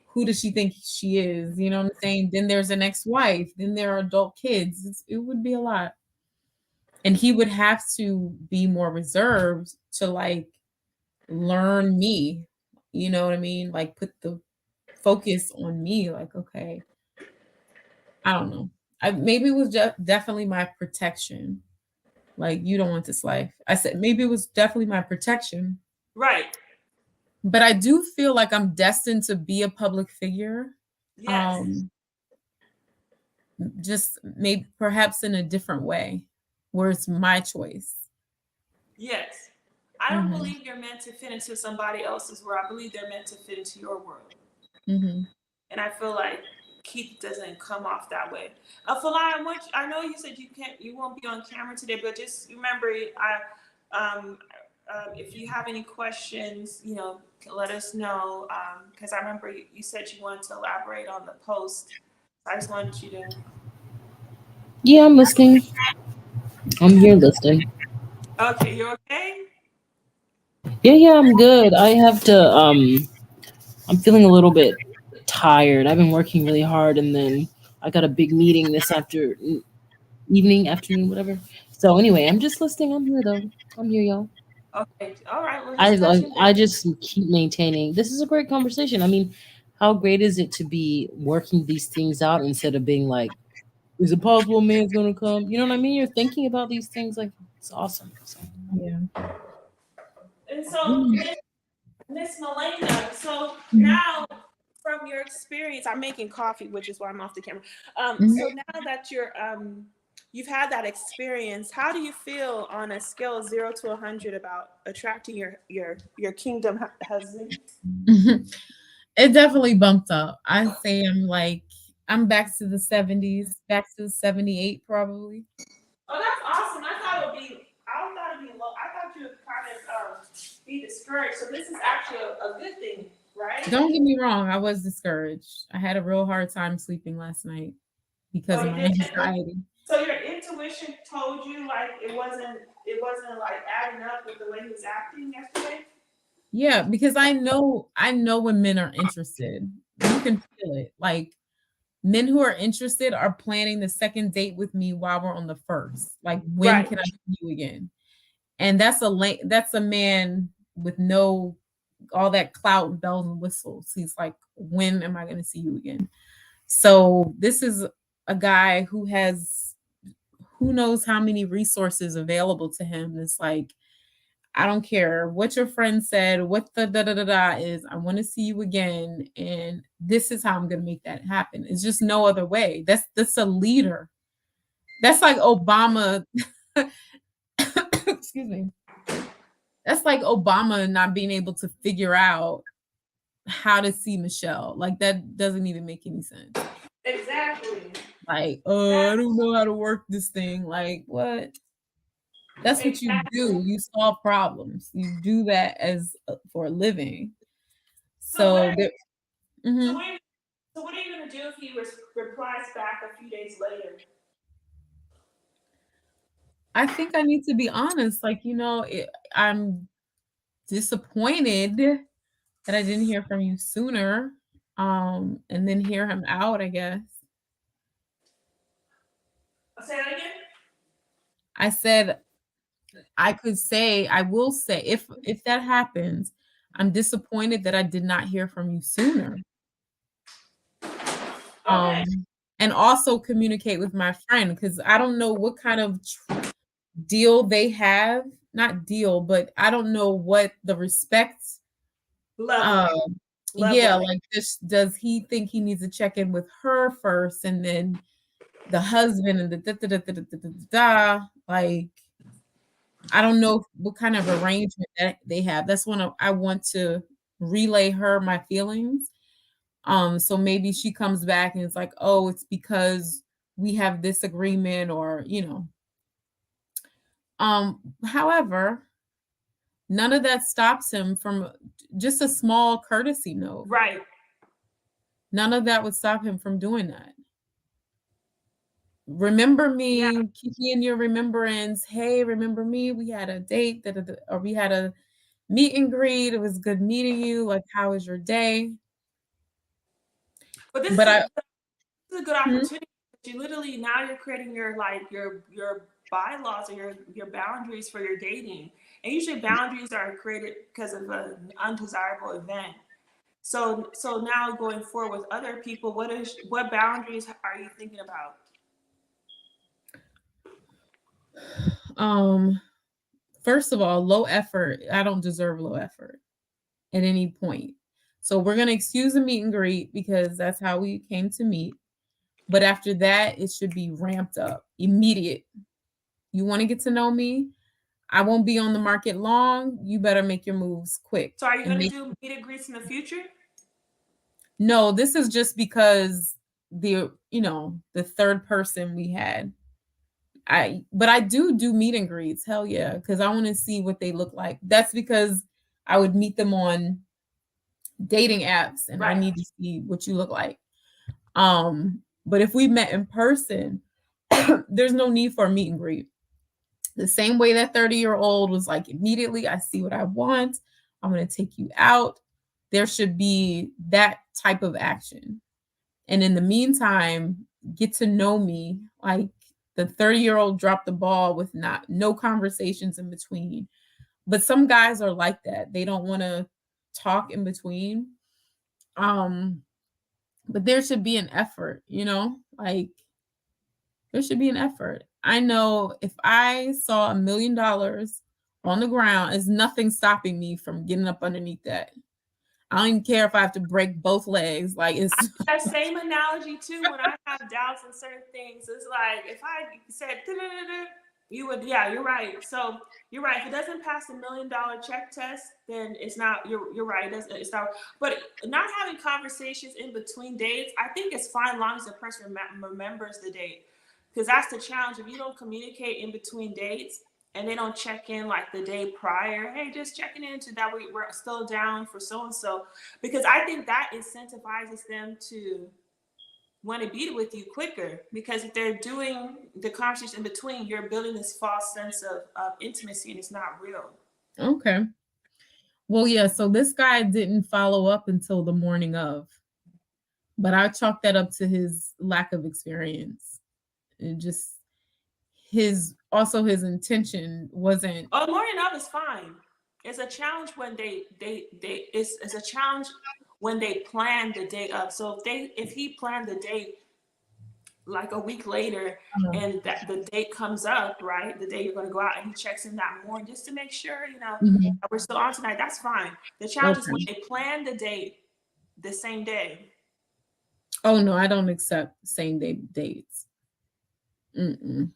who does she think she is? You know what I'm saying? Then there's an ex-wife, then there are adult kids. It would be a lot. And he would have to be more reserved to like learn me. You know what I mean? Like put the focus on me. Like, okay, I don't know. Maybe it was just definitely my protection. Like, you don't want this life. I said maybe it was definitely my protection. Right. But I do feel like I'm destined to be a public figure. Yes. Um, just maybe perhaps in a different way, where it's my choice. Yes. I don't Hmm. believe you're meant to fit into somebody else's world. I believe they're meant to fit into your world. Hmm. And I feel like Keith doesn't come off that way. Falai, I know you said you won't be on camera today, but just remember, if you have any questions, let us know. Because I remember you said you wanted to elaborate on the post. I just wanted you to. Yeah, I'm listening. I'm here listening. Okay, you okay? Yeah, yeah, I'm good. I have to I'm feeling a little bit tired. I've been working really hard and then I got a big meeting this evening, afternoon, whatever. So anyway, I'm just listening. I'm here though. I'm here, y'all. Okay, all right. We're I just like touching I base. just keep maintaining. This is a great conversation. I mean, how great is it to be working these things out instead of being like, is it possible a man's gonna come? You know what I mean? You're thinking about these things like it's awesome. So, Yeah. And so, Mhm. Miss Melena, so Mhm. now from your experience, I'm making coffee, which is why I'm off the camera. Mhm. So now that you've had that experience, how do you feel on a scale of 0 to 100 about attracting your kingdom husband? It definitely bumped up. I say I'm back to the 70s, back to the 78 probably. Oh, that's awesome. I thought it'd be low. I thought you would kind of be discouraged. So this is actually a good thing, right? Don't get me wrong, I was discouraged. I had a real hard time sleeping last night because Oh, of you my did. anxiety. So your intuition told you like it wasn't like adding up with the way he was acting yesterday. Yeah, because I know when men are interested. You can feel it. Like men who are interested are planning the second date with me while we're on the first. Like, when Right. can I see you again? And that's a man with no all that clout and bells and whistles. He's like, when am I going to see you again? So this is a guy who has who knows how many resources available to him. It's like, I don't care what your friend said, what the da da da da is. I want to see you again, and this is how I'm going to make that happen. It's just no other way. That's a leader. That's like Obama. Excuse me. That's like Obama not being able to figure out how to see Michelle. Like, that doesn't even make any sense. Exactly. Like, I That don't know how to work this thing. Like, what? That's what you Exactly. do. You solve problems. You do that as for a living. So So what? there, So mhm. what? So what are you gonna do if he replies back a few days later? I think I need to be honest. Like, I'm disappointed that I didn't hear from you sooner. And then hear him out, I guess. I'll say that again. I said I will say if that happens, I'm disappointed that I did not hear from you sooner. Okay. And also communicate with my friend because I don't know what kind of deal they have. Not deal, but I don't know what the respect. Level. Um, yeah, Level. like this. Does he think he needs to check in with her first, and then the husband, and the da da da da da da da da? Like, I don't know what kind of arrangement that they have. That's when I want to relay her my feelings. So maybe she comes back and it's like, oh, it's because we have this agreement, or however, none of that stops him from just a small courtesy note. Right. None of that would stop him from doing that. Remember Yeah. me, keep me in your remembrance. Hey, remember me? We had a date, or we had a meet and greet. It was good meeting you. Like, how was your day? But But I, this is a good hmm? opportunity. You literally now you're creating your your bylaws or your boundaries for your dating. And usually boundaries are created because of an undesirable event. So now going forward with other people, what boundaries are you thinking about? First of all, low effort. I don't deserve low effort at any point. So we're gonna excuse the meet and greet because that's how we came to meet. But after that, it should be ramped up, immediate. You want to get to know me? I won't be on the market long. You better make your moves quick So are you and going to make. do meet and greets in the future? No, this is just because the third person we had. But I do meet and greets. Hell yeah, because I want to see what they look like. That's because I would meet them on dating apps, and I Right. need to see what you look like. But if we met in person, there's no need for a meet and greet. The same way that 30-year-old was like, immediately, I see what I want. I'm going to take you out. There should be that type of action. And in the meantime, get to know me. Like, the 30-year-old dropped the ball with no conversations in between. But some guys are like that. They don't want to talk in between. But there should be an effort, like there should be an effort. I know if I saw $1 million on the ground, there's nothing stopping me from getting up underneath that. I don't even care if I have to break both legs. Like, I it's do that same analogy too when I have doubts in certain things. It's like if I said you would, yeah, you're right. So you're right. If it doesn't pass the $1 million check test, then it's not. You're right. It's not. But not having conversations in between dates, I think it's fine as long as the person remembers the date, because that's the challenge. If you don't communicate in between dates and they don't check in like the day prior, hey, just checking into that we're still down for so and so, because I think that incentivizes them to want to be with you quicker, because if they're doing the conversation in between, you're building this false sense of intimacy and it's not real. okay. Well, yeah, so this guy didn't follow up until the morning of, but I chalked that up to his lack of experience. It just his intention wasn't. Oh, morning of is fine. It's a challenge when it's a challenge when they plan the day of. So if he planned the date like a week later and that the date comes up, right, the day you're going to go out, and he checks in that morning just to make sure Mhm. that we're still on tonight, that's fine. The challenge is when Okay. they plan the date the same day. Oh no, I don't accept same day dates. Mm-mm.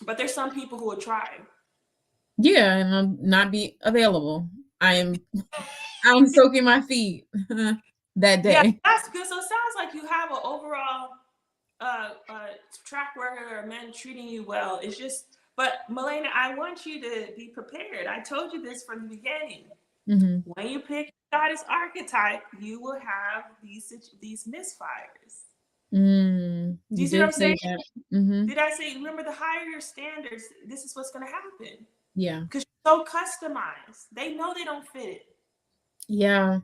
But there's some people who would try. Yeah, and I'll not be available. I'm soaking my feet that Yeah, day. that's good. So it sounds like you have an overall track record of men treating you well. It's just, But Milena, I want you to be prepared. I told you this from the beginning. When you pick goddess archetype, you will have these misfires. Do you see what I'm saying? Did I say, remember, the higher your standards, this is what's going to happen. Yeah. Because you're so customized. They know they don't fit it. Yeah.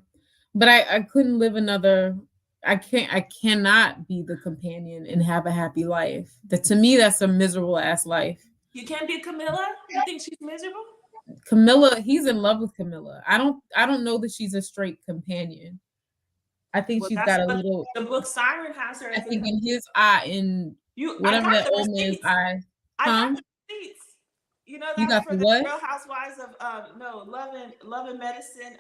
But I couldn't live another, I cannot be the companion and have a happy life. That, to me, that's a miserable ass life. You can't be Camilla? You think she's miserable? Camilla, he's in love with Camilla. I don't know that she's a straight companion. I think she's got a little. The book Siren has her. I think in his eye, in whatever that old man's eye. I got the receipts. You know, that's for the Real Housewives of Love and Medicine,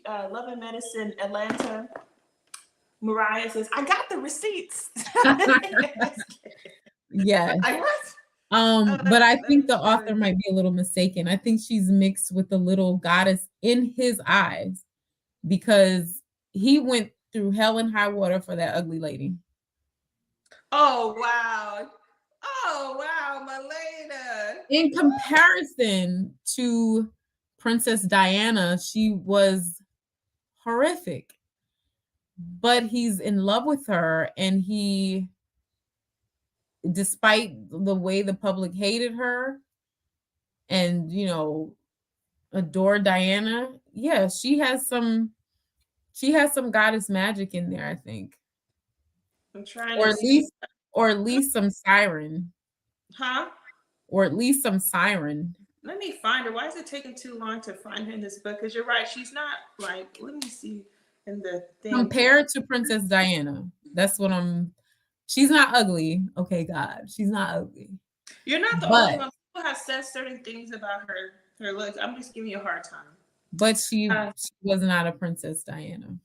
Love and Medicine Atlanta. Mariah says, I got the receipts. Yeah. But I think the author might be a little mistaken. I think she's mixed with the little goddess in his eyes, because he went through hell and high water for that ugly lady. Oh wow. Oh wow, Milena. In comparison to Princess Diana, she was horrific. But he's in love with her, and he, despite the way the public hated her and, you know, adored Diana, yeah, she has some goddess magic in there, I think. I'm trying or at least some siren. Huh? Or at least some siren. Let me find her. Why is it taking too long to find her in this book? Because you're right, she's not like, let me see in the thing. Compared to Princess Diana. That's what she's not ugly. Okay, God, she's not ugly. You're not the only one. People have said certain things about her looks. I'm just giving you a hard time. But she was not a Princess Diana.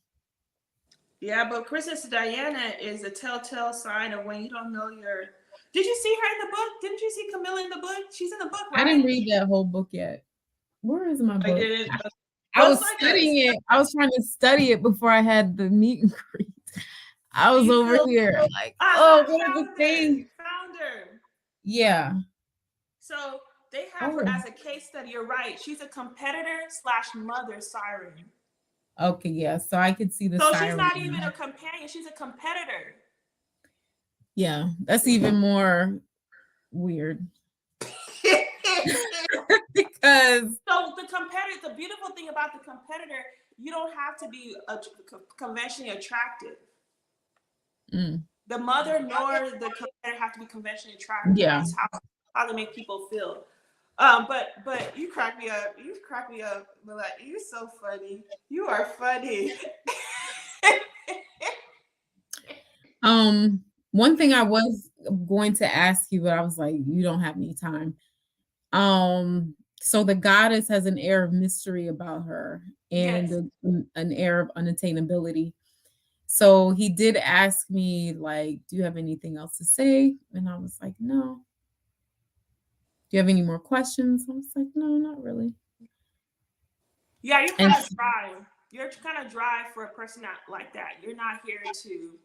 Yeah, but Princess Diana is a telltale sign of when you don't know your. Did you see her in the book? Didn't you see Camilla in the book? She's in the book, right? I didn't read that whole book yet. Where is my book? I didn't. I was studying it. I was trying to study it before I had the meet and greet. I was over here like, what are the things? Found her. Yeah. So they have her as a case study. You're right. She's a competitor / mother siren. Okay, yeah. So I could see the siren. So she's not even a companion. She's a competitor. Yeah, that's even more weird. Because so the beautiful thing about the competitor, you don't have to be conventionally attractive. The mother nor the competitor have to be conventionally attractive. Yeah. It's how they make people feel. But you crack me up. You crack me up. Like, you're so funny. You are funny. One thing I was going to ask you, but I was like, you don't have any time. So the goddess has an air of mystery about her and an air of unattainability. So he did ask me, like, do you have anything else to say? And I was like, no. Do you have any more questions? I was like, no, not really. Yeah, you're kind of dry. You're kind of dry for a person like that. You're not here to,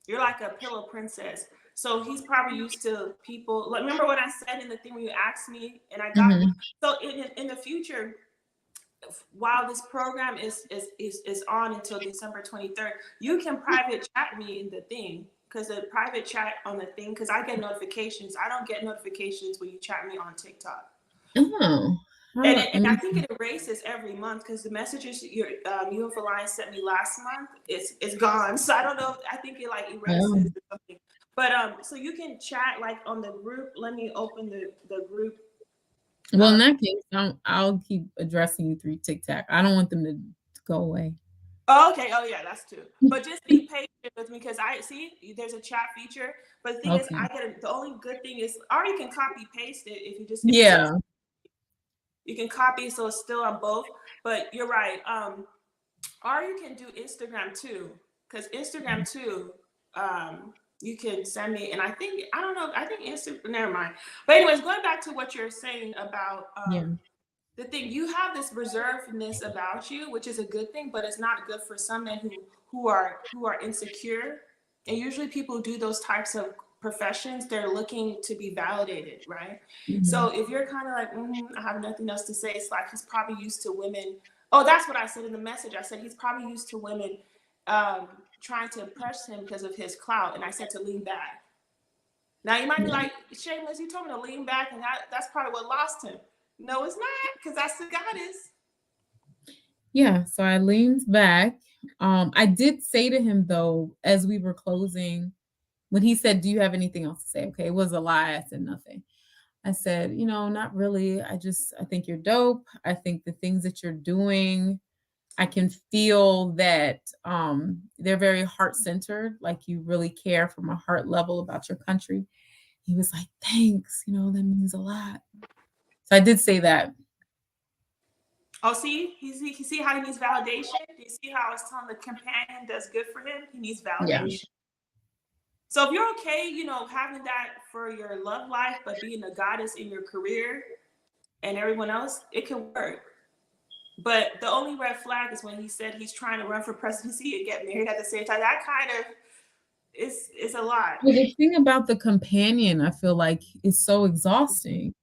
you're like a pillow princess. So he's probably used to people. Like, remember what I said in the thing when you asked me, and I got so in the future, while this program is on until December 23rd, you can private chat me in the thing, because the private chat on the thing, because I get notifications. I don't get notifications when you chat me on TikTok. Oh. And I think it erases every month, because the messages you and Alliance sent me last month, it's gone. So I don't know. I think it like erases or something. But so you can chat like on the group. Let me open the group. Well, in that case, I'll keep addressing you through TikTok. I don't want them to go away. Oh, okay. Oh, yeah, that's true. But just be patient with me, because I see there's a chat feature. But the thing is, the only good thing is, or you can copy paste it if you just you can copy, so it's still on both. But you're right. Or you can do Instagram too, because Instagram too. You can send me, and I think Instagram. Never mind. But anyways, going back to what you're saying about the thing, you have this reservedness about you, which is a good thing, but it's not good for some men who are insecure. And usually people do those types of professions, they're looking to be validated, right? Mhm. So if you're kind of like, I have nothing else to say, it's like he's probably used to women. Oh, that's what I said in the message. I said he's probably used to women trying to impress him because of his clout. And I said to lean back. Now you might be like, Shameless, you told me to lean back, and that's probably what lost him. No, it's not, because that's the goddess. Yeah, so I leaned back. I did say to him though, as we were closing, when he said, "Do you have anything else to say?" Okay, it was a lie. I said nothing. I said, not really. I think you're dope. I think the things that you're doing, I can feel that they're very heart-centered, like you really care from a heart level about your country. He was like, "Thanks, that means a lot." So I did say that. Oh, see, you see how he needs validation? Do you see how I was telling the companion that's good for him? He needs Yeah. validation. So if you're okay, having that for your love life, but being a goddess in your career and everyone else, it can work. But the only red flag is when he said he's trying to run for presidency and get married at the same time. That kind of is a lot. Well, the thing about the companion, I feel like, is so exhausting.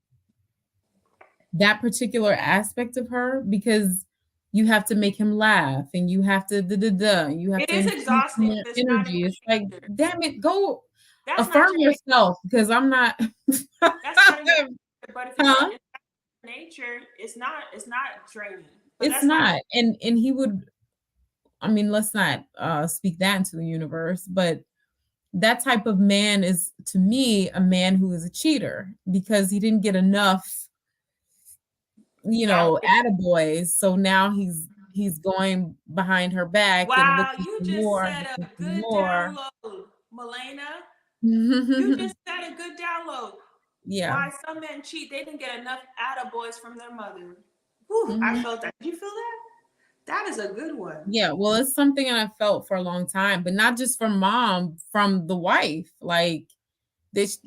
That particular aspect of her, because you have to make him laugh and you have to you have It to is infuse exhausting. more It's not a energy. It's like, nature. damn it, go That's not affirm your nature. yourself, because I'm not. That's not in your nature. But if Huh? it's nature, it's not draining. But It's that's not. not. And he would, I mean, let's not speak that into the universe, but that type of man is, to me, a man who is a cheater because he didn't get enough, attaboys. So now he's going behind her back and Wow, looking you for just more, said a looking for good more. download, Milena. You just said a good download. Yeah. Why some men cheat, they didn't get enough attaboys from their mother. Whew, I felt that. Did you feel that? That is a good one. Yeah, well, it's something that I felt for a long time, but not just from mom, from the wife. Like, there's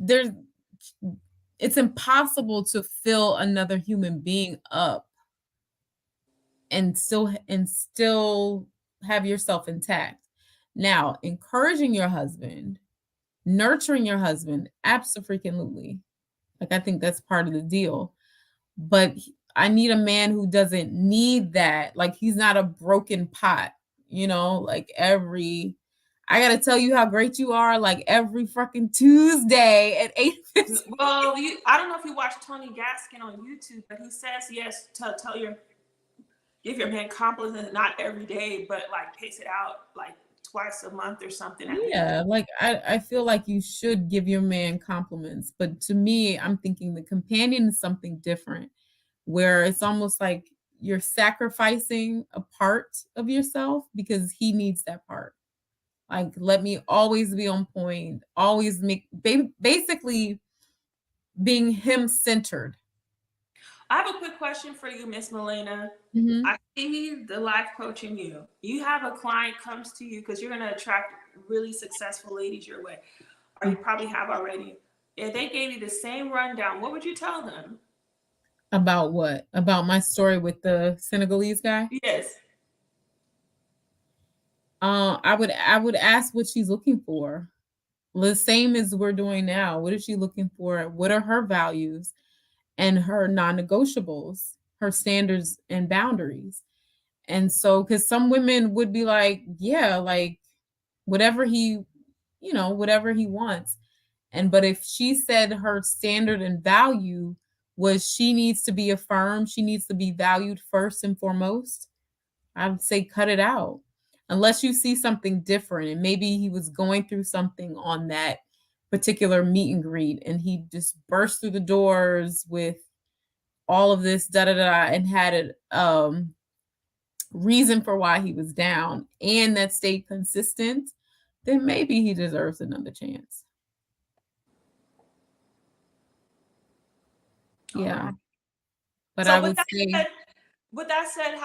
it's impossible to fill another human being up and still have yourself intact. Now, encouraging your husband, nurturing your husband, absolutely. Like, I think that's part of the deal. But I need a man who doesn't need that. Like, he's not a broken pot, like I gotta tell you how great you are, like every fucking Tuesday at 8:50. Well, I don't know if you watch Tony Gaskin on YouTube, but he says yes, give your man compliments, not every day, but like pace it out like twice a month or something at least. Yeah, like I feel like you should give your man compliments, but to me, I'm thinking the companion is something different, where it's almost like you're sacrificing a part of yourself because he needs that part. Like, let me always be on point, always basically being him centered. I have a quick question for you, Miss Milena. I see the life coach in you. You have a client comes to you because you're going to attract really successful ladies your way, or you probably have already. If they gave you the same rundown, what would you tell them? About what? About my story with the Senegalese guy? Yes. I would ask what she's looking for. The same as we're doing now. What is she looking for? What are her values and her non-negotiables, her standards and boundaries? And so, because some women would be like, yeah, like whatever whatever he wants. But if she said her standard and value was she needs to be affirmed, she needs to be valued first and foremost, I would say cut it out. Unless you see something different, and maybe he was going through something on that particular meet and greet and he just burst through the doors with all of this da da da and had a reason for why he was down and that stayed consistent, then maybe he deserves another chance. Yeah. But So I would say, with that said,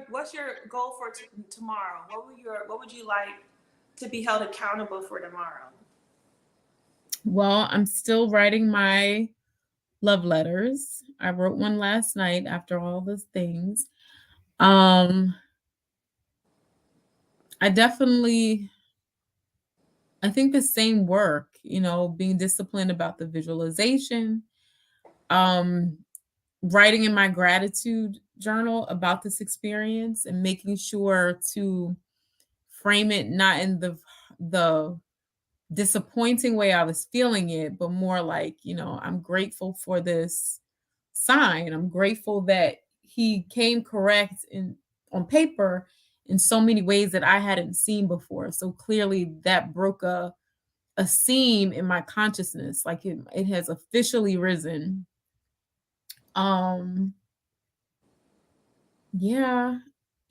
what's your goal for tomorrow? What would you like to be held accountable for tomorrow? well, I'm still writing my love letters. I wrote one last night after all those things. I think the same work being disciplined about the visualization, um, writing in my gratitude journal about this experience and making sure to frame it not in the disappointing way I was feeling it, but more like, I'm grateful for this sign. I'm grateful that he came correct on paper in so many ways that I hadn't seen before. So clearly that broke a seam in my consciousness. Like it has officially risen. Yeah.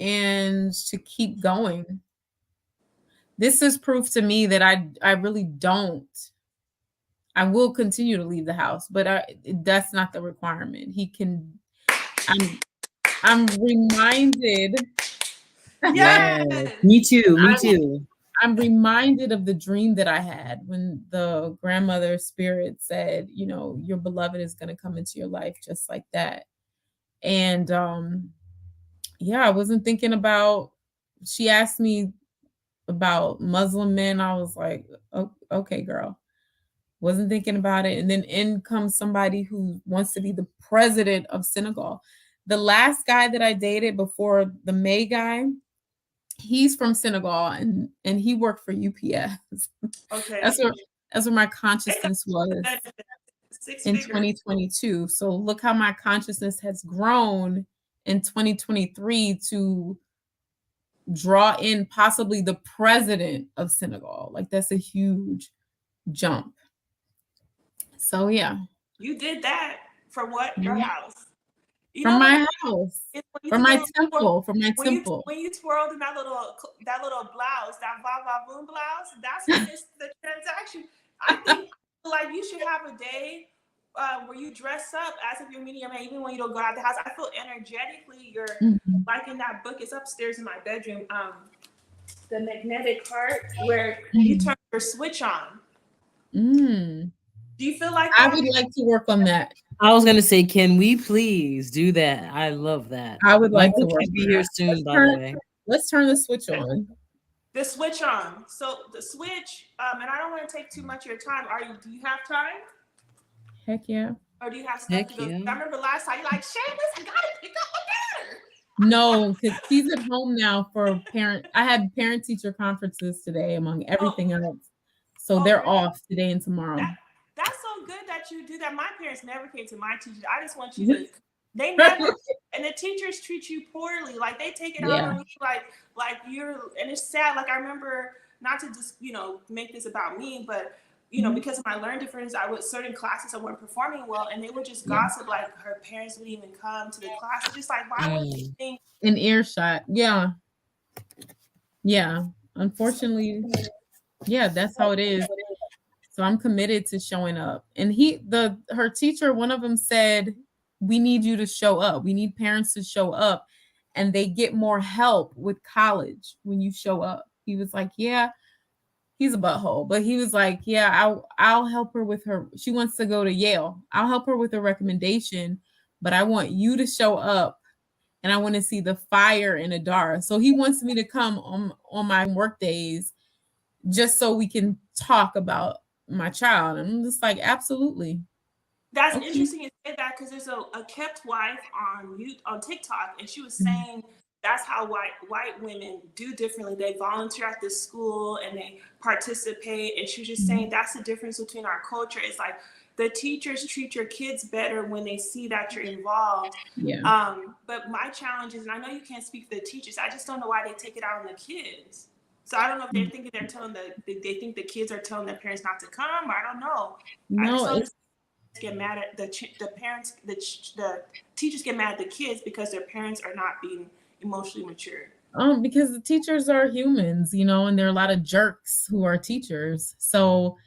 And to keep going. This is proof to me that I really don't. I will continue to leave the house, but that's not the requirement. He can. I'm reminded. Yeah, Yes. me too. Me too. I'm reminded of the dream that I had when the grandmother spirit said, your beloved is going to come into your life just like that. And yeah, I wasn't thinking about. She asked me about Muslim men. I was like, okay, girl. Wasn't thinking about it. And then in comes somebody who wants to be the president of Senegal. The last guy that I dated before the May guy, he's from Senegal and he worked for UPS. Okay. That's where my consciousness was Six in figures. 2022. So look how my consciousness has grown in 2023 to draw in possibly the president of Senegal. Like that's a huge jump. So yeah. You did that from what? Your house. You From know what? my house. From my temple. From my temple. When you twirled in that little blouse, that va va boom blouse, that's when it's the transaction. I think like you should have a day where you dress up as if you're meeting your man, even when you don't go out the house. I feel energetically you're like in that book. It's upstairs in my bedroom. The magnetic heart, where you turn your switch on. Do you feel like that? I would like to work on that. I was gonna say, can we please do that? I love that. I would like to Michael work should be on here that. soon, by the way. Let's turn the switch on. The switch on. So the switch, and I don't want to take too much of your time. Do you have time? Heck yeah. Or do you have stuff to go? Yeah. I remember last time you're like, Seamus, I gotta pick up my daughter. No, because he's at home now for parent. I had parent teacher conferences today among everything else. So they're off today and tomorrow. That's so good that you do that. My parents never came to my teachers. I just want you to, they never, and the teachers treat you poorly. Like they take it out on you like you're, and it's sad. Like I remember, not to just, make this about me, but because of my learn difference, I would certain classes I weren't performing well, and they would just gossip like her parents wouldn't even come to the class. It's just like, why would you think? An earshot. Yeah. Yeah. Unfortunately, yeah, that's how it is. So I'm committed to showing up. And her teacher, one of them said, we need you to show up. We need parents to show up. And they get more help with college when you show up. He was like, yeah, he's a butthole. But he was like, yeah, I'll help her with her. She wants to go to Yale. I'll help her with a recommendation. But I want you to show up. And I want to see the fire in Adara. So he wants me to come on my work days just so we can talk about my child. And I'm just like, absolutely. That's interesting you say that, because there's a kept wife on TikTok, and she was saying that's how white women do differently. They volunteer at this school and they participate. And she was just saying that's the difference between our culture. It's like the teachers treat your kids better when they see that you're involved. Yeah. But my challenge is, and I know you can't speak for the teachers, I just don't know why they take it out on the kids. So I don't know if they're thinking they think the kids are telling their parents not to come. I don't know. No, get mad at the parents. The teachers get mad at the kids because their parents are not being emotionally mature. Because the teachers are humans, and there are a lot of jerks who are teachers. So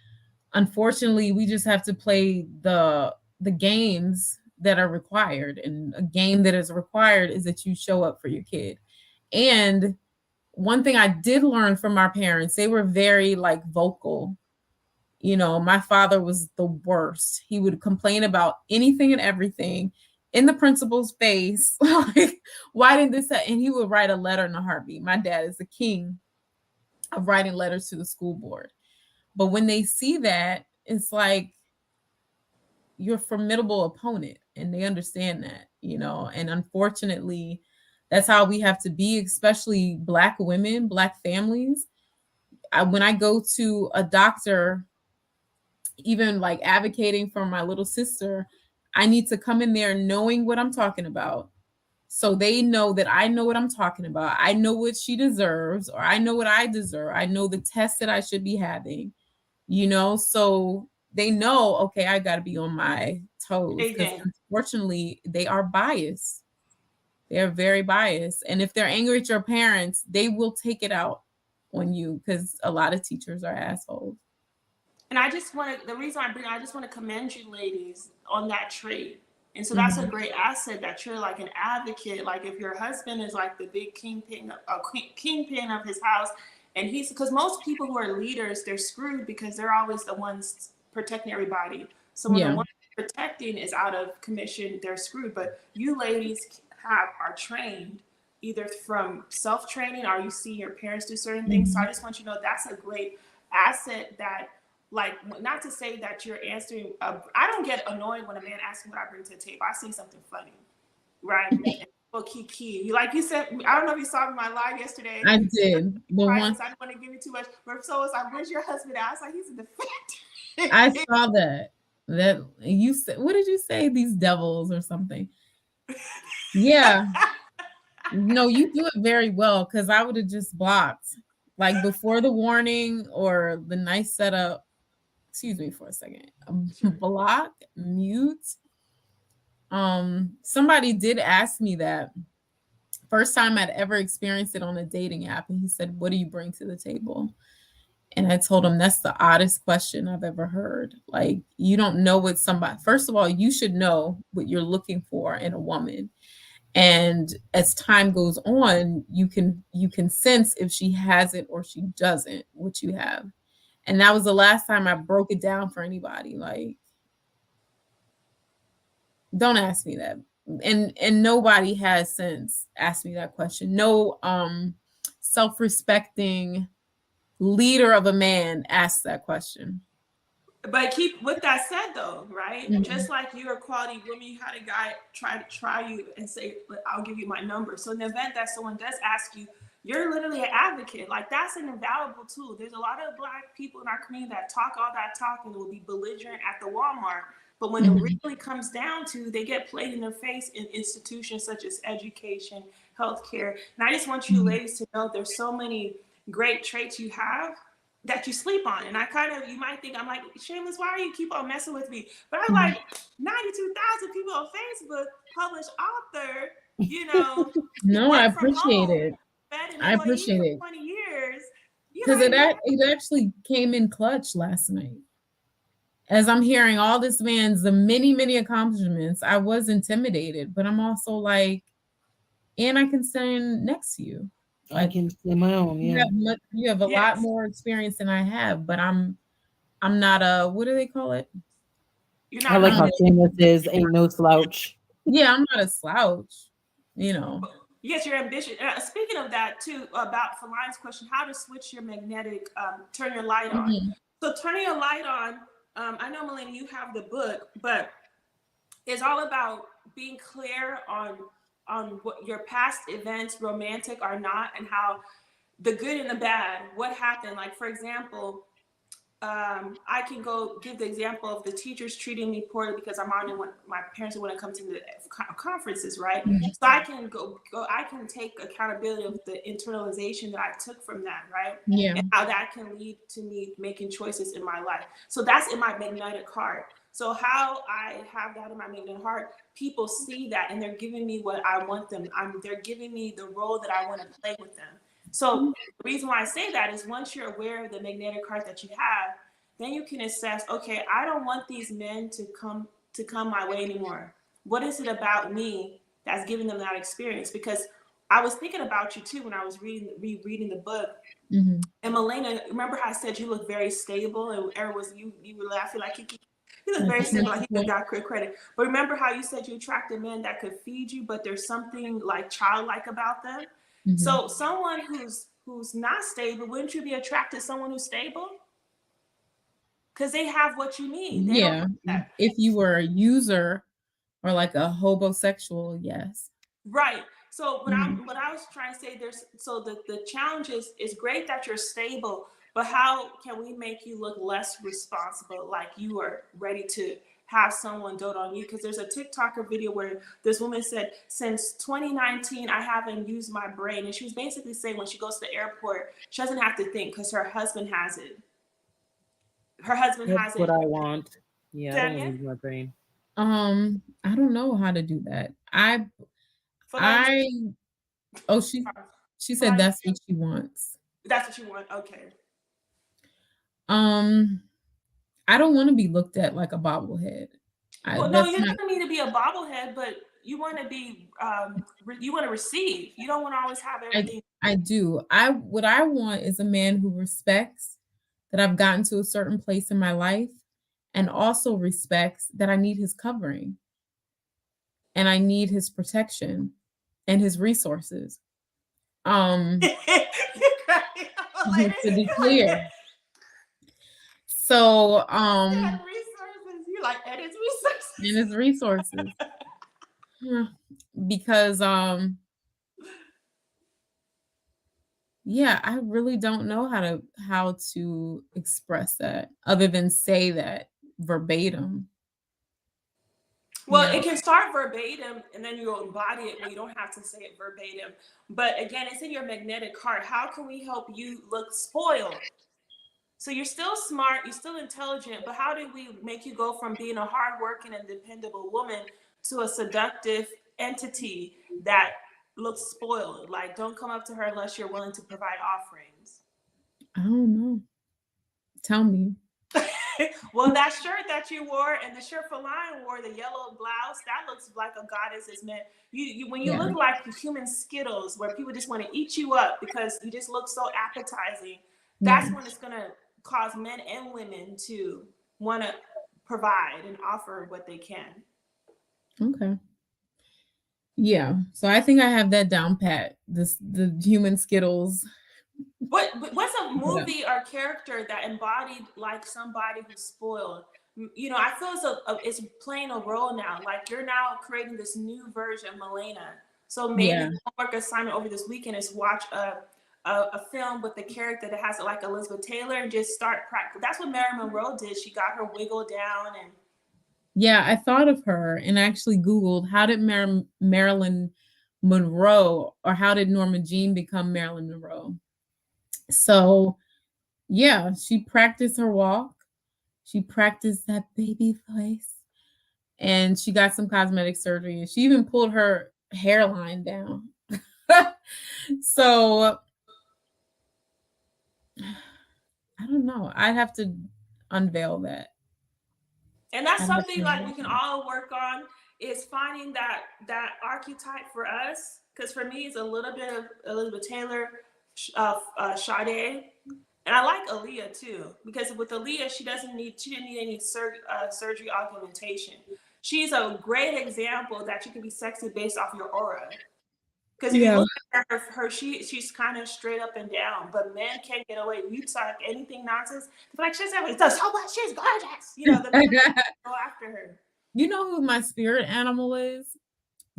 unfortunately, we just have to play the games that are required. And a game that is required is that you show up for your kid. And one thing I did learn from our parents, they were very vocal. My father was the worst. He would complain about anything and everything in the principal's face. Like, why didn't this happen? And he would write a letter in a heartbeat. My dad is the king of writing letters to the school board. But when they see that, it's like you're a formidable opponent, and they understand that, you know. And unfortunately, that's how we have to be, especially Black women, Black families. When I go to a doctor, even like advocating for my little sister, I need to come in there knowing what I'm talking about. So they know that I know what I'm talking about. I know what she deserves, or I know what I deserve. I know the test that I should be having, you know? So they know, okay, I got to be on my toes, because unfortunately they are biased. They're very biased. And if they're angry at your parents, they will take it out on you, because a lot of teachers are assholes. And I just want to, the reason I just want to commend you ladies on that trait. And so that's a great asset, that you're like an advocate. Like if your husband is like the big kingpin of his house, and he's, because most people who are leaders, they're screwed because they're always the ones protecting everybody. So when the one protecting is out of commission, they're screwed. But you ladies are trained either from self-training, or you see your parents do certain things. So I just want you to know that's a great asset. That, like, not to say that you're answering, I don't get annoyed when a man asks me what I bring to the table. I see something funny, right? And kiki, like you said, I don't know if you saw me in my live yesterday. I did. But I didn't want to give you too much. So it's like, where's your husband at? I was like, he's in the fit. I saw that you said, what did you say? These devils or something. Yeah. No, you do it very well, because I would have just blocked, like, before the warning or the nice setup. Excuse me for a second. Block, mute. Somebody did ask me that. First time I'd ever experienced it on a dating app, and he said, "What do you bring to the table?" And I told him, that's the oddest question I've ever heard. Like, you don't know what somebody, first of all, you should know what you're looking for in a woman. And as time goes on, you can sense if she has it or she doesn't, what you have. And that was the last time I broke it down for anybody. Like, don't ask me that. And nobody has since asked me that question. No self-respecting leader of a man asked that question. But keep with that said though, right? Just like you're a quality woman, you had a guy try you and say, I'll give you my number. So in the event that someone does ask you, you're literally an advocate. Like, that's an invaluable tool. There's a lot of Black people in our community that talk all that talk and will be belligerent at the Walmart. But when it really comes down to, they get played in their face in institutions such as education, healthcare. And I just want you ladies to know there's so many great traits you have that you sleep on. And I kind of, you might think I'm like, Shameless, why are you keep on messing with me? But I'm like, 92,000 people on Facebook, published author, you know. No, I appreciate it. I appreciate it. 20 years. Because it actually came in clutch last night. As I'm hearing all this man's the many accomplishments, I was intimidated, but I'm also like, and I can stand next to you. I can say my own. Yeah, you have a lot more experience than I have, but I'm not a, what do they call it? You're not. I like how Shameless is, ain't no slouch. Yeah, I'm not a slouch. You know. Yes, you're ambitious. Speaking of that too, about Feline's question, how to switch your magnetic, turn your light on. So turning your light on, I know, Melanie, you have the book, but it's all about being clear on what your past events, romantic or not, and how the good and the bad, what happened. Like, for example, I can go give the example of the teachers treating me poorly because I'm on when my parents wouldn't come to the conferences, right? So I can go, I can take accountability of the internalization that I took from that, right? Yeah. And how that can lead to me making choices in my life. So that's in my magnetic heart. So how I have that in my magnetic heart, people see that and they're giving me what I want them. They're giving me the role that I want to play with them. So the reason why I say that is once you're aware of the magnetic heart that you have, then you can assess, okay, I don't want these men to come my way anymore. What is it about me that's giving them that experience? Because I was thinking about you too when I was rereading the book. And Milena, remember how I said you look very stable, and Eric was you were laughing like he looked very stable, like he got credit. But remember how you said you attracted men that could feed you, but there's something like childlike about them. So someone who's not stable, wouldn't you be attracted to someone who's stable? because they have what you need. They don't Yeah. have that. If you were a user or like a hobosexual, yes. Right. So Mhm. what I was trying to say, there's so the challenge is great that you're stable, but how can we make you look less responsible, like you are ready to have someone dote on you? Because there's a TikToker video where this woman said, since 2019, I haven't used my brain. And she was basically saying when she goes to the airport, she doesn't have to think because her husband has it. Her husband That's has what it. I want. Yeah, I don't want to Daniel, use my brain. I don't know how to do that. feline, I oh she said feline, that's what she wants. that's what you want. Okay. Um, I don't want to be looked at like a bobblehead. Well, no, That's you not don't mean to be a bobblehead, but you want to be, you want to receive. You don't want to always have I everything. I do. I what I want is a man who respects that I've gotten to a certain place in my life and also respects that I need his covering and I need his protection and his resources. Um, You're crying. I'm like, to be you're like, clear. So, said resources. You like, and it's and resources. his resources. Yeah. Because yeah, I really don't know how to express that other than say that verbatim. Well, Yeah. it can start verbatim and then you'll embody it where you don't have to say it verbatim. But again, it's in your magnetic heart. How can we help you look spoiled? So you're still smart, you're still intelligent, but how did we make you go from being a hardworking and dependable woman to a seductive entity that looks spoiled? Like, don't come up to her unless you're willing to provide offerings. I don't know. Tell me. Well, that shirt that you wore and the shirt for Lion wore, the yellow blouse, that looks like a goddess is meant. When you Yeah. look like the human Skittles, where people just want to eat you up because you just look so appetizing, Yeah. that's when it's gonna cause men and women to want to provide and offer what they can. Okay. Yeah. So I think I have that down pat. The human Skittles. What's a Yeah. movie or character that embodied like somebody who's spoiled? You know, I feel it's playing a role now. Like you're now creating this new version of Milena. So maybe Yeah. the homework assignment over this weekend is watch a film with the character that has like Elizabeth Taylor and just start practice. That's what Marilyn Monroe did. She got her wiggle down and Yeah, I thought of her and actually Googled how did Marilyn Monroe or how did Norma Jean become Marilyn Monroe? So, yeah, she practiced her walk. She practiced that baby voice and she got some cosmetic surgery and she even pulled her hairline down. So, I don't know. I'd have to unveil that. that's I'd have something to like we unveil can that. all work on is finding that archetype for us. Because for me, it's a little bit of Elizabeth Taylor, Sade, and I like Aaliyah too. Because with Aaliyah, she didn't need any surgery augmentation. She's a great example that you can be sexy based off your aura. Because if you Yeah. look at her she's kind of straight up and down, but men can't get away. You talk anything nonsense, they're like, she's so much, she's gorgeous. You know, the men go after her. You know who my spirit animal is?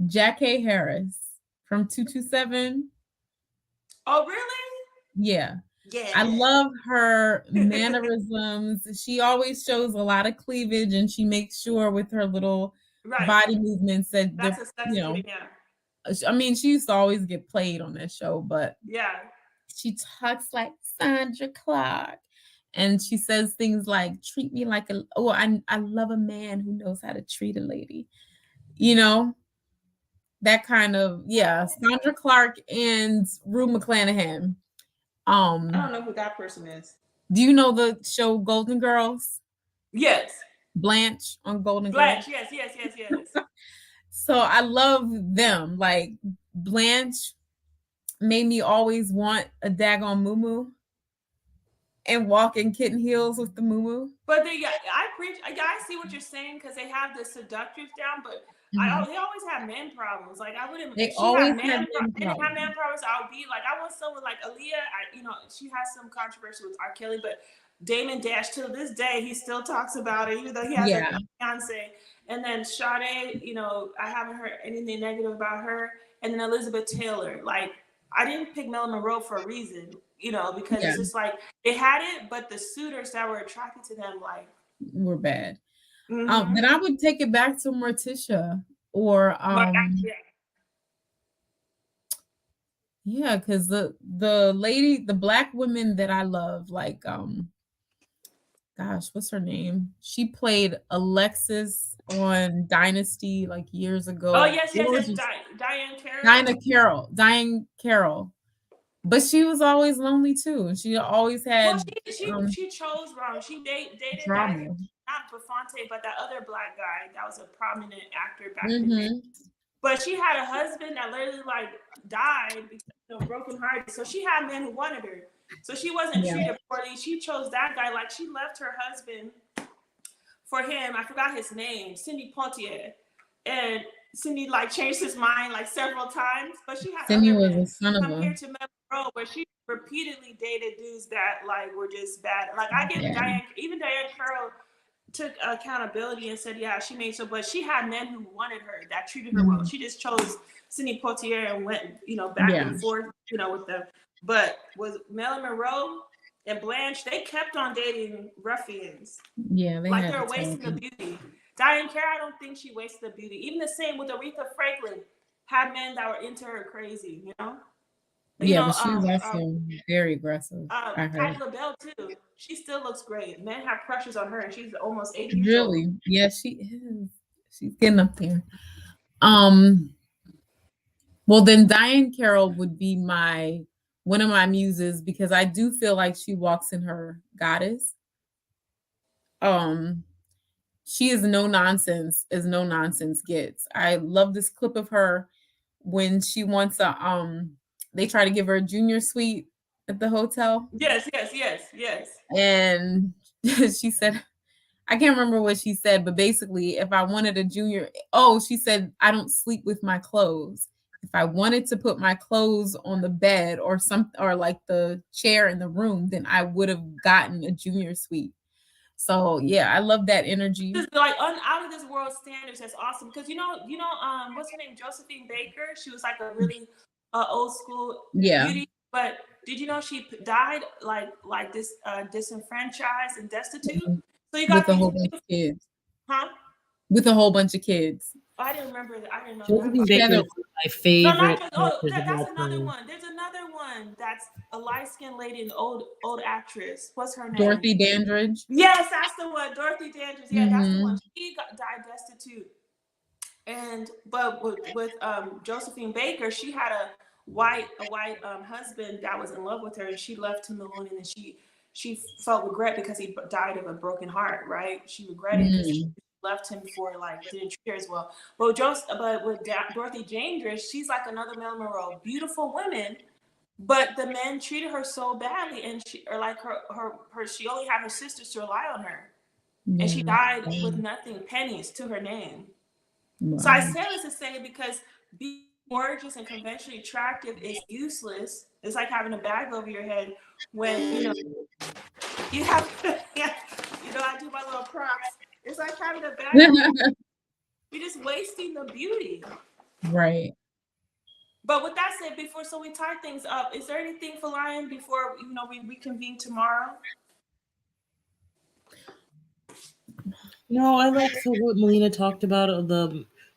Jackie Harris from 227. Oh, really? Yeah. I Yeah. love her mannerisms. She always shows a lot of cleavage and she makes sure with her little Right. body movements that That's they're, a sexy, yeah. I mean, she used to always get played on that show, but Yeah. she talks like Sandra Clark. And she says things like, treat me like I love a man who knows how to treat a lady. You know, that kind of, yeah, Sandra Clark and Rue McClanahan. I don't know who that person is. Do you know the show Golden Girls? Yes. Blanche on Golden Girls. Blanche, yes. So I love them. Like Blanche made me always want a daggone moo and walk in kitten heels with the moo. But I see what you're saying because they have the seductive down, but Mhm. they always have man problems. Like I wouldn't They if she always had have them they didn't have problems. man problems. I would be like I want someone like Aaliyah. She has some controversy with R. Kelly, but Damon Dash, to this day, he still talks about it, even though he has a fiance. And then Sade, you know, I haven't heard anything negative about her. And then Elizabeth Taylor, like, I didn't pick Marilyn Monroe for a reason, you know, because it's just like they had it, but the suitors that were attracted to them, like, were bad. Then I would take it back to Morticia or yeah, because the lady, the Black women that I love, like gosh, what's her name? She played Alexis on Dynasty like years ago. Oh yes, Diane Carroll. Diane Carroll. But she was always lonely too. She always had. Well, she chose wrong. She dated drama. that, not Buffonte, but that other Black guy that was a prominent actor back then. But she had a husband that literally like died because broken hearted. So she had men who wanted her. So she wasn't treated poorly. She chose that guy. Like she left her husband for him. I forgot his name, Sidney Poitier, and Cindy like changed his mind like several times, but she had Cindy other was men. a son of Compared to Monroe, where she repeatedly dated dudes that like were just bad. Like I get Diane Carroll took accountability and said, yeah, she made so, but she had men who wanted her, that treated her well. She just chose Sidney Poitier and went, you know, back and forth, you know, with them. But with Marilyn Monroe and Blanche, they kept on dating ruffians. Yeah, like they're wasting the beauty. Diane Carroll, I don't think she wasted the beauty. Even the same with Aretha Franklin, had men that were into her crazy, you know? Yeah, but she was also very aggressive. Patti LaBelle too. She still looks great. Men have crushes on her, and she's almost 80 years old. Really? Yeah, she is. She's getting up there. Well, then Diane Carroll would be one of my muses because I do feel like she walks in her goddess. She is no nonsense as no nonsense gets. I love this clip of her when she wants they try to give her a junior suite at the hotel. Yes. And she said, I can't remember what she said, but basically, if I wanted a junior, she said, I don't sleep with my clothes. If I wanted to put my clothes on the bed or like the chair in the room, then I would have gotten a junior suite. So yeah, I love that energy. Just like out of this world standards. That's awesome because you know, what's her name, Josephine Baker. She was like a really old school beauty. But did you know she died like this disenfranchised and destitute? So you got with a whole bunch of kids. Huh? With a whole bunch of kids. I didn't remember. I didn't know. Josephine Baker is my favorite. That's another one. There's another one that's a light-skinned lady, an old actress. What's her name? Dorothy Dandridge. Yes, that's the one. Dorothy Dandridge. Yeah, that's the one. She died destitute. But with Josephine Baker, she had a white husband that was in love with her, and she left him alone, and then she felt regret because he died of a broken heart. Right? She regretted because she left him for didn't treat her as well. But with Dorothy Dandridge, she's like another Marilyn Monroe, beautiful women, but the men treated her so badly, and she only had her sisters to rely on her, and she died with nothing, pennies to her name. Wow. So I say this to say because being gorgeous and conventionally attractive is useless. It's like having a bag over your head when you have I do my little props. It's like having a bag. You're just wasting the beauty. Right. But with that said, so we tie things up, is there anything for Lion before we reconvene tomorrow? No, I like what Melina talked about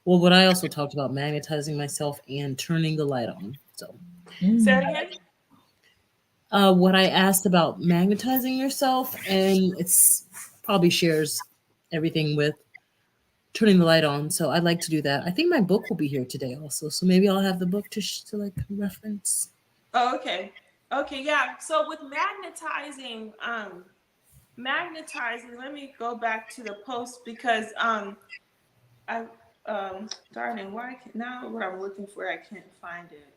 what I also talked about, magnetizing myself and turning the light on. So say it again. What I asked about magnetizing yourself, and it's probably shares everything with turning the light on. So I'd like to do that. I think my book will be here today also, so maybe I'll have the book to reference. Oh, okay, yeah. So with magnetizing, let me go back to the post because darling, now what I'm looking for, I can't find it.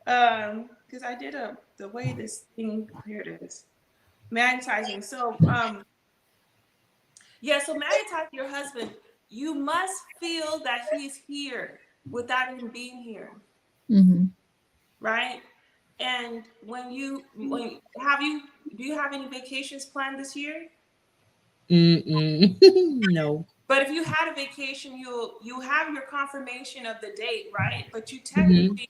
Because I did the way this thing, here it is, magnetizing. So so magnetize your husband. You must feel that he's here without him being here. Mm-hmm. Right? And do you have any vacations planned this year? No. But if you had a vacation, you have your confirmation of the date, right? But you Hmm. technically,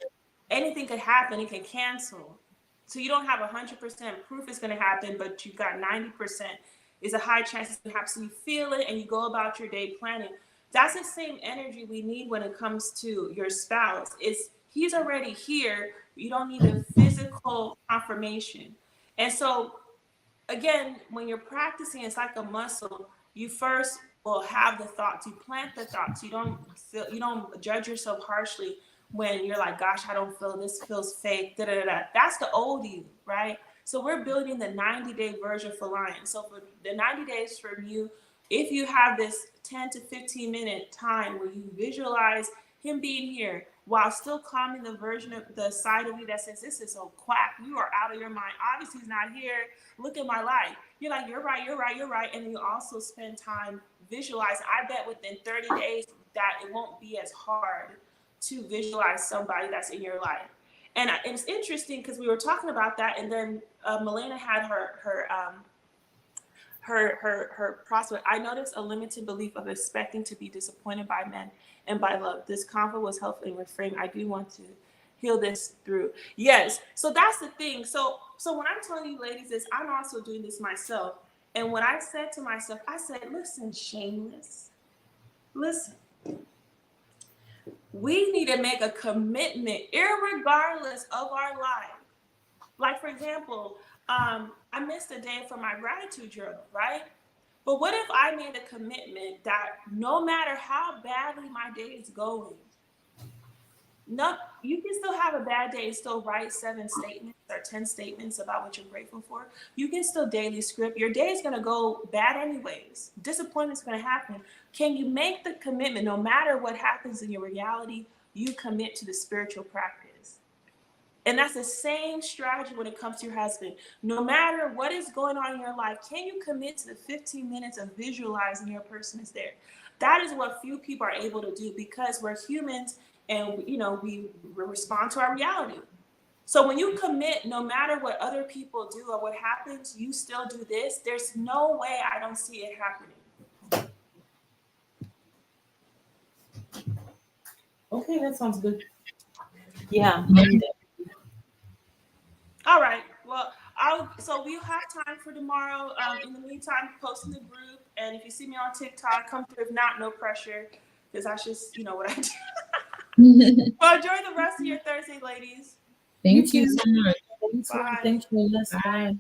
anything could happen. It can cancel. So you don't have 100% proof it's going to happen, but you've got 90% is a high chance it's going to happen. So you feel it and you go about your day planning. That's the same energy we need when it comes to your spouse. Is he's already here. You don't need a physical confirmation. And so again, when you're practicing, it's like a muscle. You first will have the thoughts, you plant the thoughts. You don't judge yourself harshly when you're like, gosh, I don't feel this feels fake. Da, da, da, da. That's the old you, right? So we're building the 90-day version for Lion. So for the 90 days from you, if you have this 10 to 15-minute time where you visualize him being here while still calming the version of the side of you that says, this is so quack, you are out of your mind. Obviously, he's not here. Look at my life. You're like, you're right, you're right, you're right. And then you also spend time visualizing. I bet within 30 days that it won't be as hard to visualize somebody that's in your life. And it's interesting because we were talking about that, and then Milena had her prospect. I noticed a limited belief of expecting to be disappointed by men and by love. This convo was helpful in reframing. I do want to heal this through. Yes. So that's the thing. So when I'm telling you ladies this, I'm also doing this myself. And what I said to myself, I said, listen, shameless. Listen. We need to make a commitment, irregardless of our life. Like, for example, I missed a day from my gratitude journal, right? But what if I made a commitment that no matter how badly my day is going, no, you can still have a bad day and still write 7 statements or 10 statements about what you're grateful for. You can still daily script. Your day is going to go bad anyways. Disappointment's going to happen. Can you make the commitment, no matter what happens in your reality, you commit to the spiritual practice? And that's the same strategy when it comes to your husband. No matter what is going on in your life, can you commit to the 15 minutes of visualizing your person is there? That is what few people are able to do because we're humans and we respond to our reality. So when you commit, no matter what other people do or what happens, you still do this. There's no way I don't see it happening. Okay, that sounds good. Yeah. All right. Well, so we'll have time for tomorrow. In the meantime, post in the group, and if you see me on TikTok, come through. If not, no pressure, because that's just what I do. Well, enjoy the rest of your Thursday, ladies. You Thank you too. so much. Thanks, Bye. thanks for this. Bye. Bye.